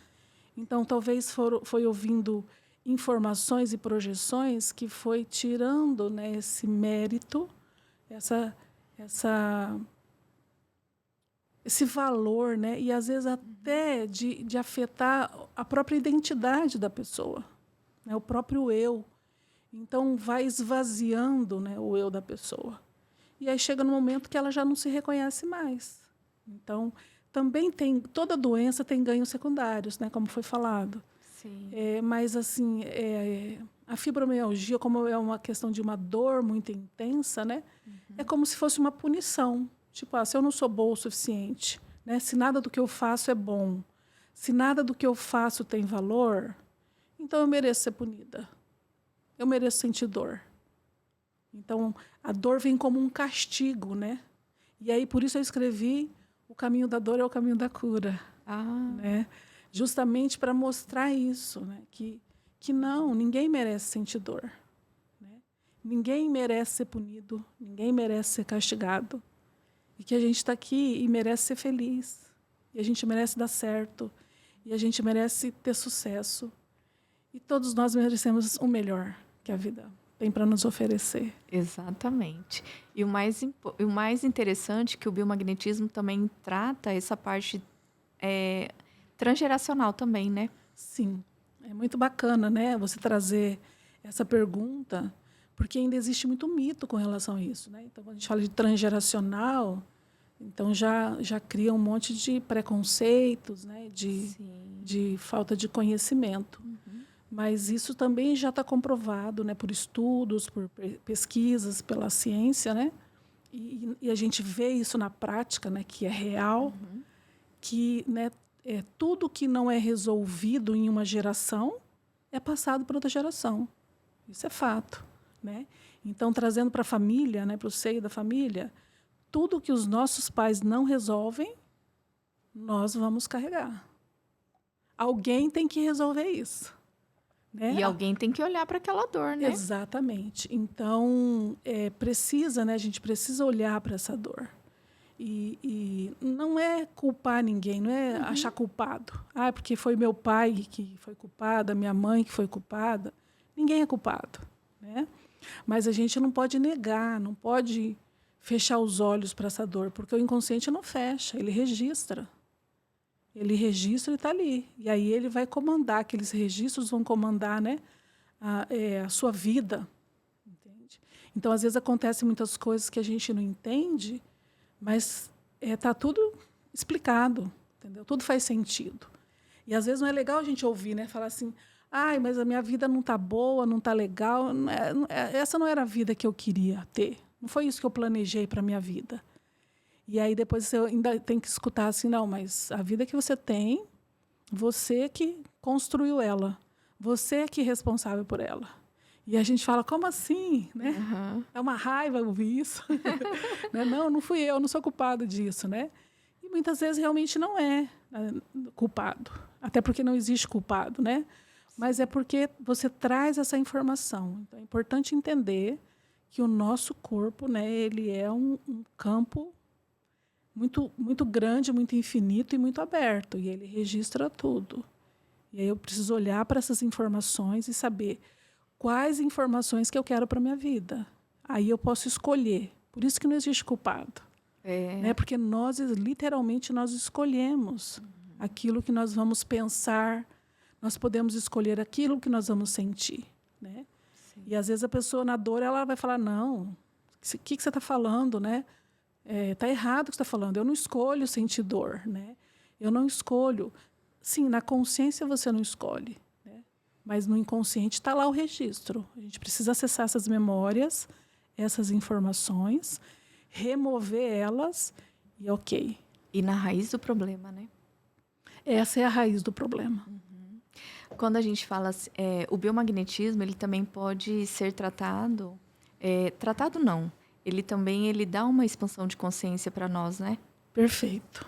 Então, talvez foi ouvindo informações e projeções que foi tirando, né, esse mérito, esse valor, né, e às vezes até de afetar a própria identidade da pessoa, né, o próprio eu. Então vai esvaziando, né, o eu da pessoa. e aí chega no momento que ela já não se reconhece mais. Então, também toda doença tem ganhos secundários, né, como foi falado. Sim. Mas, assim, a fibromialgia, como é uma questão de uma dor muito intensa, né, é como se fosse uma punição. Tipo, se eu não sou boa o suficiente, né, se nada do que eu faço é bom, se nada do que eu faço tem valor, então eu mereço ser punida. Eu mereço sentir dor. Então, a dor vem como um castigo, né? E aí, por isso eu escrevi O Caminho da Dor é o Caminho da Cura. Né? Justamente para mostrar isso, né? Que não, ninguém merece sentir dor. Né? Ninguém merece ser punido, ninguém merece ser castigado. E que a gente está aqui e merece ser feliz. E a gente merece dar certo. E a gente merece ter sucesso. E todos nós merecemos o melhor que a vida tem para nos oferecer. Exatamente. E o mais interessante é que o biomagnetismo também trata essa parte transgeracional também, né? Sim. É muito bacana, né, você trazer essa pergunta, porque ainda existe muito mito com relação a isso, né? Então, quando a gente fala de transgeracional, então já cria um monte de preconceitos, né, de falta de conhecimento. Mas isso também já está comprovado, né, por estudos, por pesquisas, pela ciência, né? E a gente vê isso na prática, né, que é real, que, né, tudo que não é resolvido em uma geração é passado para outra geração. Isso é fato, né? Então, trazendo para a família, né, para o seio da família, tudo que os nossos pais não resolvem, nós vamos carregar. Alguém tem que resolver isso. Né? E alguém tem que olhar para aquela dor, né? Exatamente. Então, precisa, né? A gente precisa olhar para essa dor. E não é culpar ninguém, não é achar culpado. Porque foi meu pai que foi culpado, minha mãe que foi culpada. Ninguém é culpado, né? Mas a gente não pode negar, não pode fechar os olhos para essa dor, porque o inconsciente não fecha, ele registra. Ele registra e está ali. E aí ele vai comandar, aqueles registros vão comandar, né, a sua vida. Entende? Então, às vezes, acontecem muitas coisas que a gente não entende, mas está tudo explicado, entendeu? Tudo faz sentido. E, às vezes, não é legal a gente ouvir, né, falar assim, mas a minha vida não está boa, não está legal. Essa não era a vida que eu queria ter. Não foi isso que eu planejei para a minha vida. E aí depois você ainda tem que escutar assim, não, mas a vida que você tem, você que construiu ela. Você que é responsável por ela. E a gente fala, como assim? Né? É uma raiva ouvir isso. Né? Não fui eu, não sou culpado disso. Né? E muitas vezes realmente não é culpado. Até porque não existe culpado. Né? Mas é porque você traz essa informação. Então é importante entender que o nosso corpo, né, ele é um campo muito, muito grande, muito infinito e muito aberto. E ele registra tudo. E aí eu preciso olhar para essas informações e saber quais informações que eu quero para a minha vida. Aí eu posso escolher. Por isso que não existe culpado. Né? Porque nós, literalmente, nós escolhemos aquilo que nós vamos pensar. Nós podemos escolher aquilo que nós vamos sentir. Né? E, às vezes, a pessoa, na dor, ela vai falar, não, o que você está falando, né? Está errado o que você está falando. Eu não escolho sentir dor, né? Eu não escolho. Sim, na consciência você não escolhe, né? Mas no inconsciente está lá o registro. A gente precisa acessar essas memórias, essas informações, remover elas e ok. E na raiz do problema, né? Essa é a raiz do problema. Quando a gente fala o biomagnetismo, ele também pode ser tratado... tratado não. Ele também dá uma expansão de consciência para nós, né? Perfeito.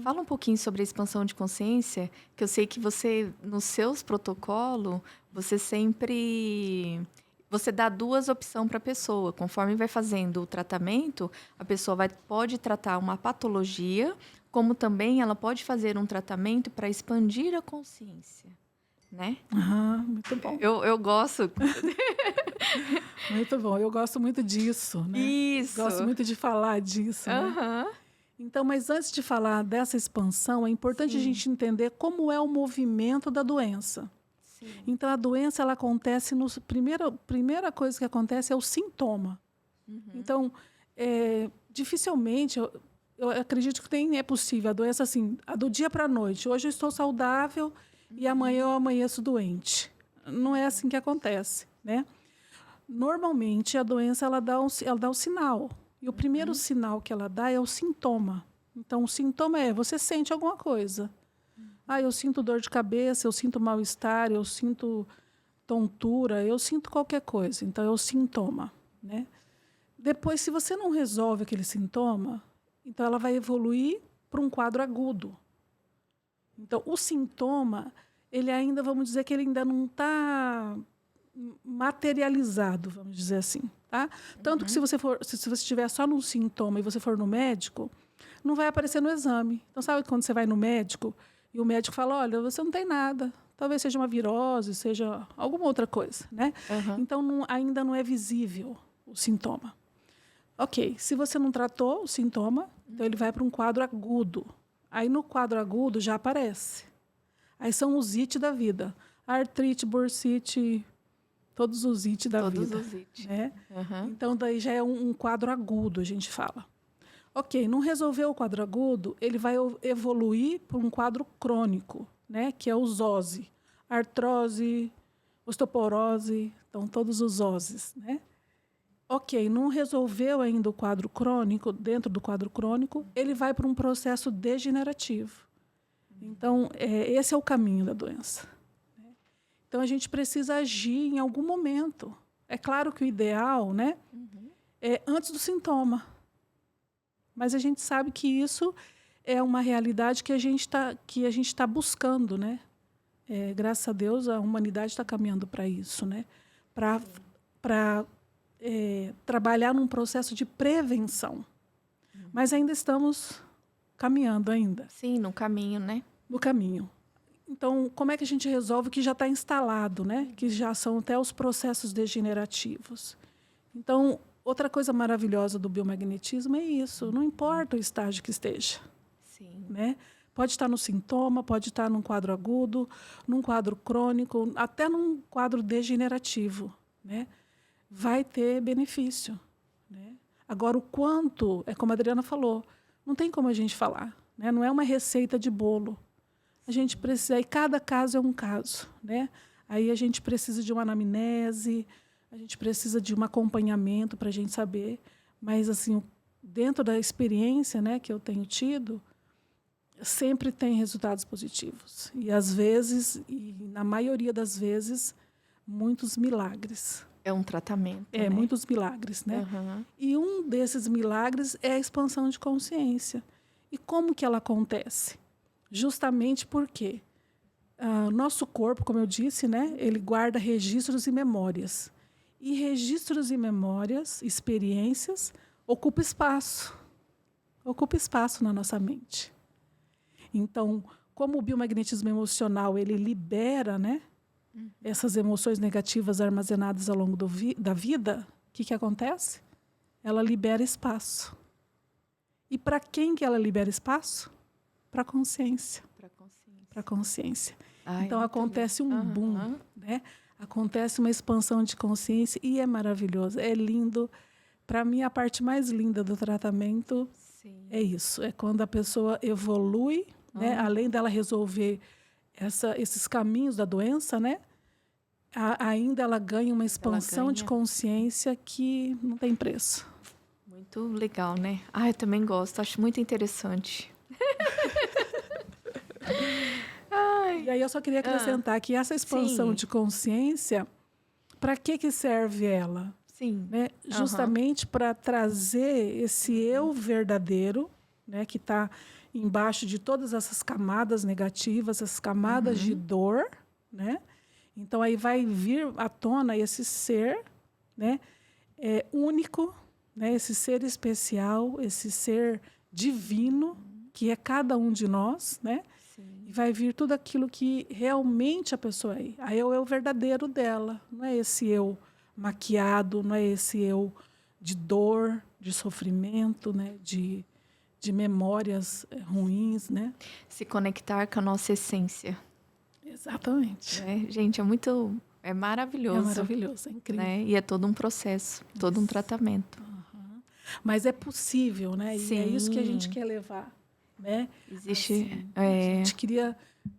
Fala um pouquinho sobre a expansão de consciência, que eu sei que você, nos seus protocolos, você sempre... Você dá duas opções para a pessoa. Conforme vai fazendo o tratamento, a pessoa pode tratar uma patologia, como também ela pode fazer um tratamento para expandir a consciência, né? Muito bom. Eu gosto... Muito bom, eu gosto muito disso, né? Isso. Gosto muito de falar disso, né? Então, mas antes de falar dessa expansão, é importante a gente entender como é o movimento da doença. Sim. Então, a doença, ela acontece, primeira coisa que acontece é o sintoma. Então, dificilmente, eu acredito que nem é possível a doença assim, do dia para a noite. Hoje eu estou saudável e amanhã eu amanheço doente. Não é assim que acontece, né? Normalmente, a doença ela dá o sinal. E o primeiro sinal que ela dá é o sintoma. Então, o sintoma é, você sente alguma coisa. Eu sinto dor de cabeça, eu sinto mal-estar, eu sinto tontura, eu sinto qualquer coisa. Então, é o sintoma, né? Depois, se você não resolve aquele sintoma, então ela vai evoluir para um quadro agudo. Então, o sintoma, ele ainda, vamos dizer que ele ainda não está materializado, vamos dizer assim, tá? Tanto que se você estiver só num sintoma e você for no médico, não vai aparecer no exame. Então, sabe quando você vai no médico e o médico fala, olha, você não tem nada. Talvez seja uma virose, seja alguma outra coisa, né? Então, ainda não é visível o sintoma. Ok, se você não tratou o sintoma, então ele vai para um quadro agudo. Aí, no quadro agudo, já aparece. Aí são os IT da vida. Artrite, bursite, todos os IT da vida. Todos os IT. Né? Então, daí já é um quadro agudo, a gente fala. Ok, não resolveu o quadro agudo, ele vai evoluir para um quadro crônico, né? Que é o zose. Artrose, osteoporose, então todos os oses, né? Ok, não resolveu ainda o quadro crônico, dentro do quadro crônico, ele vai para um processo degenerativo. Então, esse é o caminho da doença. Então, a gente precisa agir em algum momento. É claro que o ideal, né, é antes do sintoma. Mas a gente sabe que isso é uma realidade que a gente está buscando, né? Graças a Deus, a humanidade está caminhando para isso, né? Para trabalhar num processo de prevenção. Mas ainda estamos caminhando ainda. Sim, no caminho, né? No caminho. Então, como é que a gente resolve o que já está instalado, né? Que já são até os processos degenerativos. Então, outra coisa maravilhosa do biomagnetismo é isso. Não importa o estágio que esteja. Sim. Né? Pode estar no sintoma, pode estar num quadro agudo, num quadro crônico, até num quadro degenerativo, né? Vai ter benefício, né? Agora, o quanto, é como a Adriana falou, não tem como a gente falar, né? Não é uma receita de bolo. A gente precisa, e cada caso é um caso, né? Aí a gente precisa de uma anamnese, a gente precisa de um acompanhamento para a gente saber, mas assim, dentro da experiência, né, que eu tenho tido, sempre tem resultados positivos. E às vezes, e na maioria das vezes, muitos milagres. É um tratamento, né? Muitos milagres, né? E um desses milagres é a expansão de consciência. E como que ela acontece? Justamente porque nosso corpo, como eu disse, né, ele guarda registros e memórias. E registros e memórias, experiências, ocupa espaço. Ocupa espaço na nossa mente. Então, como o biomagnetismo emocional, ele libera, né, essas emoções negativas armazenadas ao longo da vida, o que acontece? Ela libera espaço. E para quem que ela libera espaço? Para a consciência. Para a consciência. Então, acontece um boom, né? Acontece uma expansão de consciência e é maravilhoso, é lindo. Para mim, a parte mais linda do tratamento é isso. É quando a pessoa evolui, né? Além dela resolver esses caminhos da doença, né? Ainda ela ganha uma expansão de consciência que não tem preço. Muito legal, né? Eu também gosto, acho muito interessante. E aí eu só queria acrescentar que essa expansão de consciência, para que serve ela? Sim. Né? Justamente para trazer esse eu verdadeiro, né, que está embaixo de todas essas camadas negativas, essas camadas de dor, né? Então aí vai vir à tona esse ser, né, único, né, esse ser especial, esse ser divino, que é cada um de nós, né? E vai vir tudo aquilo que realmente a pessoa é. Aí é o eu verdadeiro dela, não é esse eu maquiado, não é esse eu de dor, de sofrimento, né, de memórias ruins, né? Se conectar com a nossa essência. Exatamente. Gente, é maravilhoso. É maravilhoso, é incrível. Né? E é todo um processo, todo um tratamento. Mas é possível, né? E é isso que a gente Sim. quer levar, né? Existe. A gente queria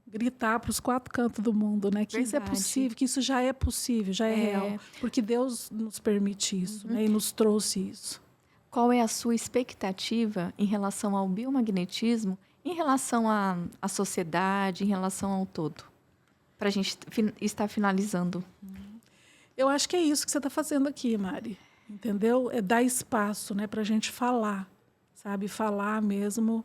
gritar para os 4 cantos do mundo, né? Que isso é Verdade. possível, que isso já é possível, já é real. Porque Deus nos permite isso, né? E nos trouxe isso. Qual é a sua expectativa em relação ao biomagnetismo, em relação à sociedade, em relação ao todo? Para a gente estar finalizando. Eu acho que é isso que você está fazendo aqui, Mari. Entendeu? É dar espaço, né, para a gente falar, sabe? Falar mesmo,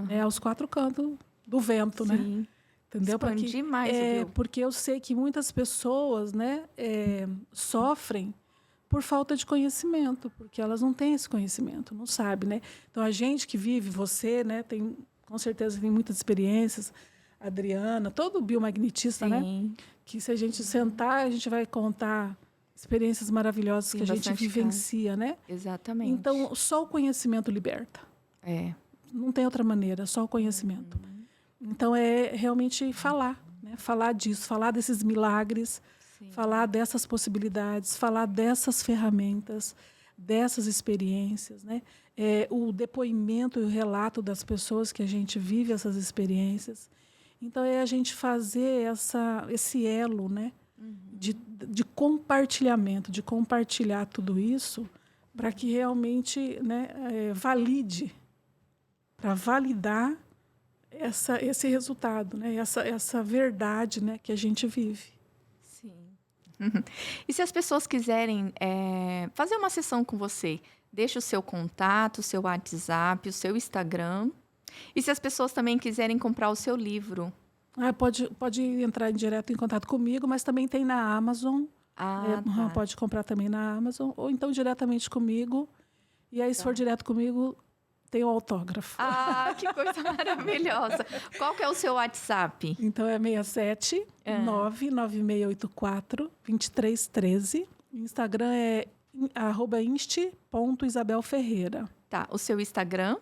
né, aos 4 cantos do vento, né? Sim. Entendeu? Expandir mais o bio. Porque eu sei que muitas pessoas, né, sofrem por falta de conhecimento, porque elas não têm esse conhecimento, não sabem, né? Então, a gente que vive, você, né, tem, com certeza tem muitas experiências, a Adriana, todo biomagnetista, né? Sim. Que se a gente sentar, a gente vai contar experiências maravilhosas Sim, que a gente bastante vivencia, né? Exatamente. Então, só o conhecimento liberta. É. Não tem outra maneira, só o conhecimento. Então, é realmente falar, né? Falar disso, falar desses milagres, Sim. falar dessas possibilidades, falar dessas ferramentas, dessas experiências, né? O depoimento e o relato das pessoas que a gente vive essas experiências. Então, é a gente fazer esse elo, né? De compartilhamento, de compartilhar tudo isso para que realmente, né, valide, para validar esse resultado, né, essa verdade, né, que a gente vive. Sim. E se as pessoas quiserem fazer uma sessão com você, deixa o seu contato, o seu WhatsApp, o seu Instagram. E se as pessoas também quiserem comprar o seu livro? Pode entrar direto em contato comigo, mas também tem na Amazon. Tá. Pode comprar também na Amazon, ou então diretamente comigo. E aí, se for direto comigo, tem o autógrafo. Ah, que coisa maravilhosa. Qual que é o seu WhatsApp? Então, é 67 99684 2313. Instagram é @insti.isabelferreira. Tá, o seu Instagram?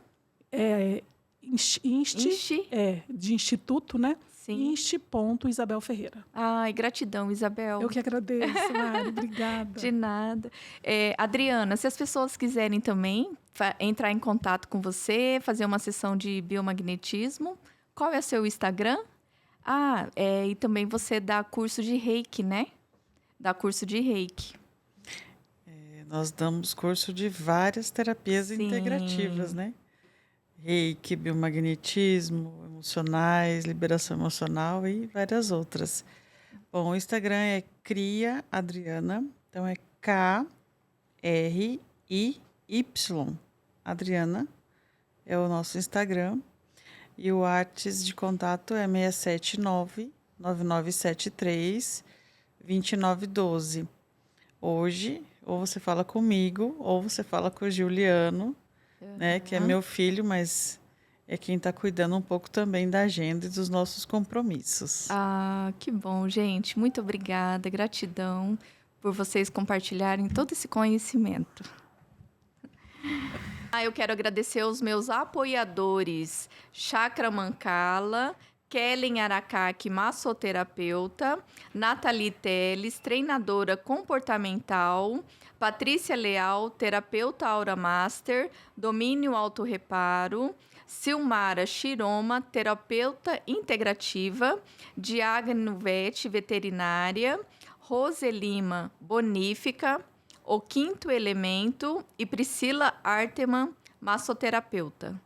Insti, de instituto, né? Sim. Insti.isabelferreira. Ai, gratidão, Isabel. Eu que agradeço, Mari. Obrigada. De nada. Adriana, se as pessoas quiserem também entrar em contato com você, fazer uma sessão de biomagnetismo, qual é o seu Instagram? E também você dá curso de Reiki, né? Dá curso de Reiki. Nós damos curso de várias terapias Sim. integrativas, né? Reiki, biomagnetismo, emocionais, liberação emocional e várias outras. Bom, o Instagram é Cria Adriana, então é KRIY. Adriana é o nosso Instagram. E o WhatsApp de contato é 679-9973-2912. Hoje, ou você fala comigo, ou você fala com o Juliano, né, que é meu filho, mas é quem está cuidando um pouco também da agenda e dos nossos compromissos. Ah, que bom, gente. Muito obrigada, gratidão por vocês compartilharem todo esse conhecimento. Eu quero agradecer aos meus apoiadores, Chakra Mancala, Kellen Aracaki, massoterapeuta, Nathalie Teles, treinadora comportamental, Patrícia Leal, terapeuta Aura Master, Domínio Autorreparo, Silmara Chiroma, terapeuta integrativa, Diagno Vet, veterinária, Rose Lima, bonífica, O Quinto Elemento e Priscila Arteman, massoterapeuta.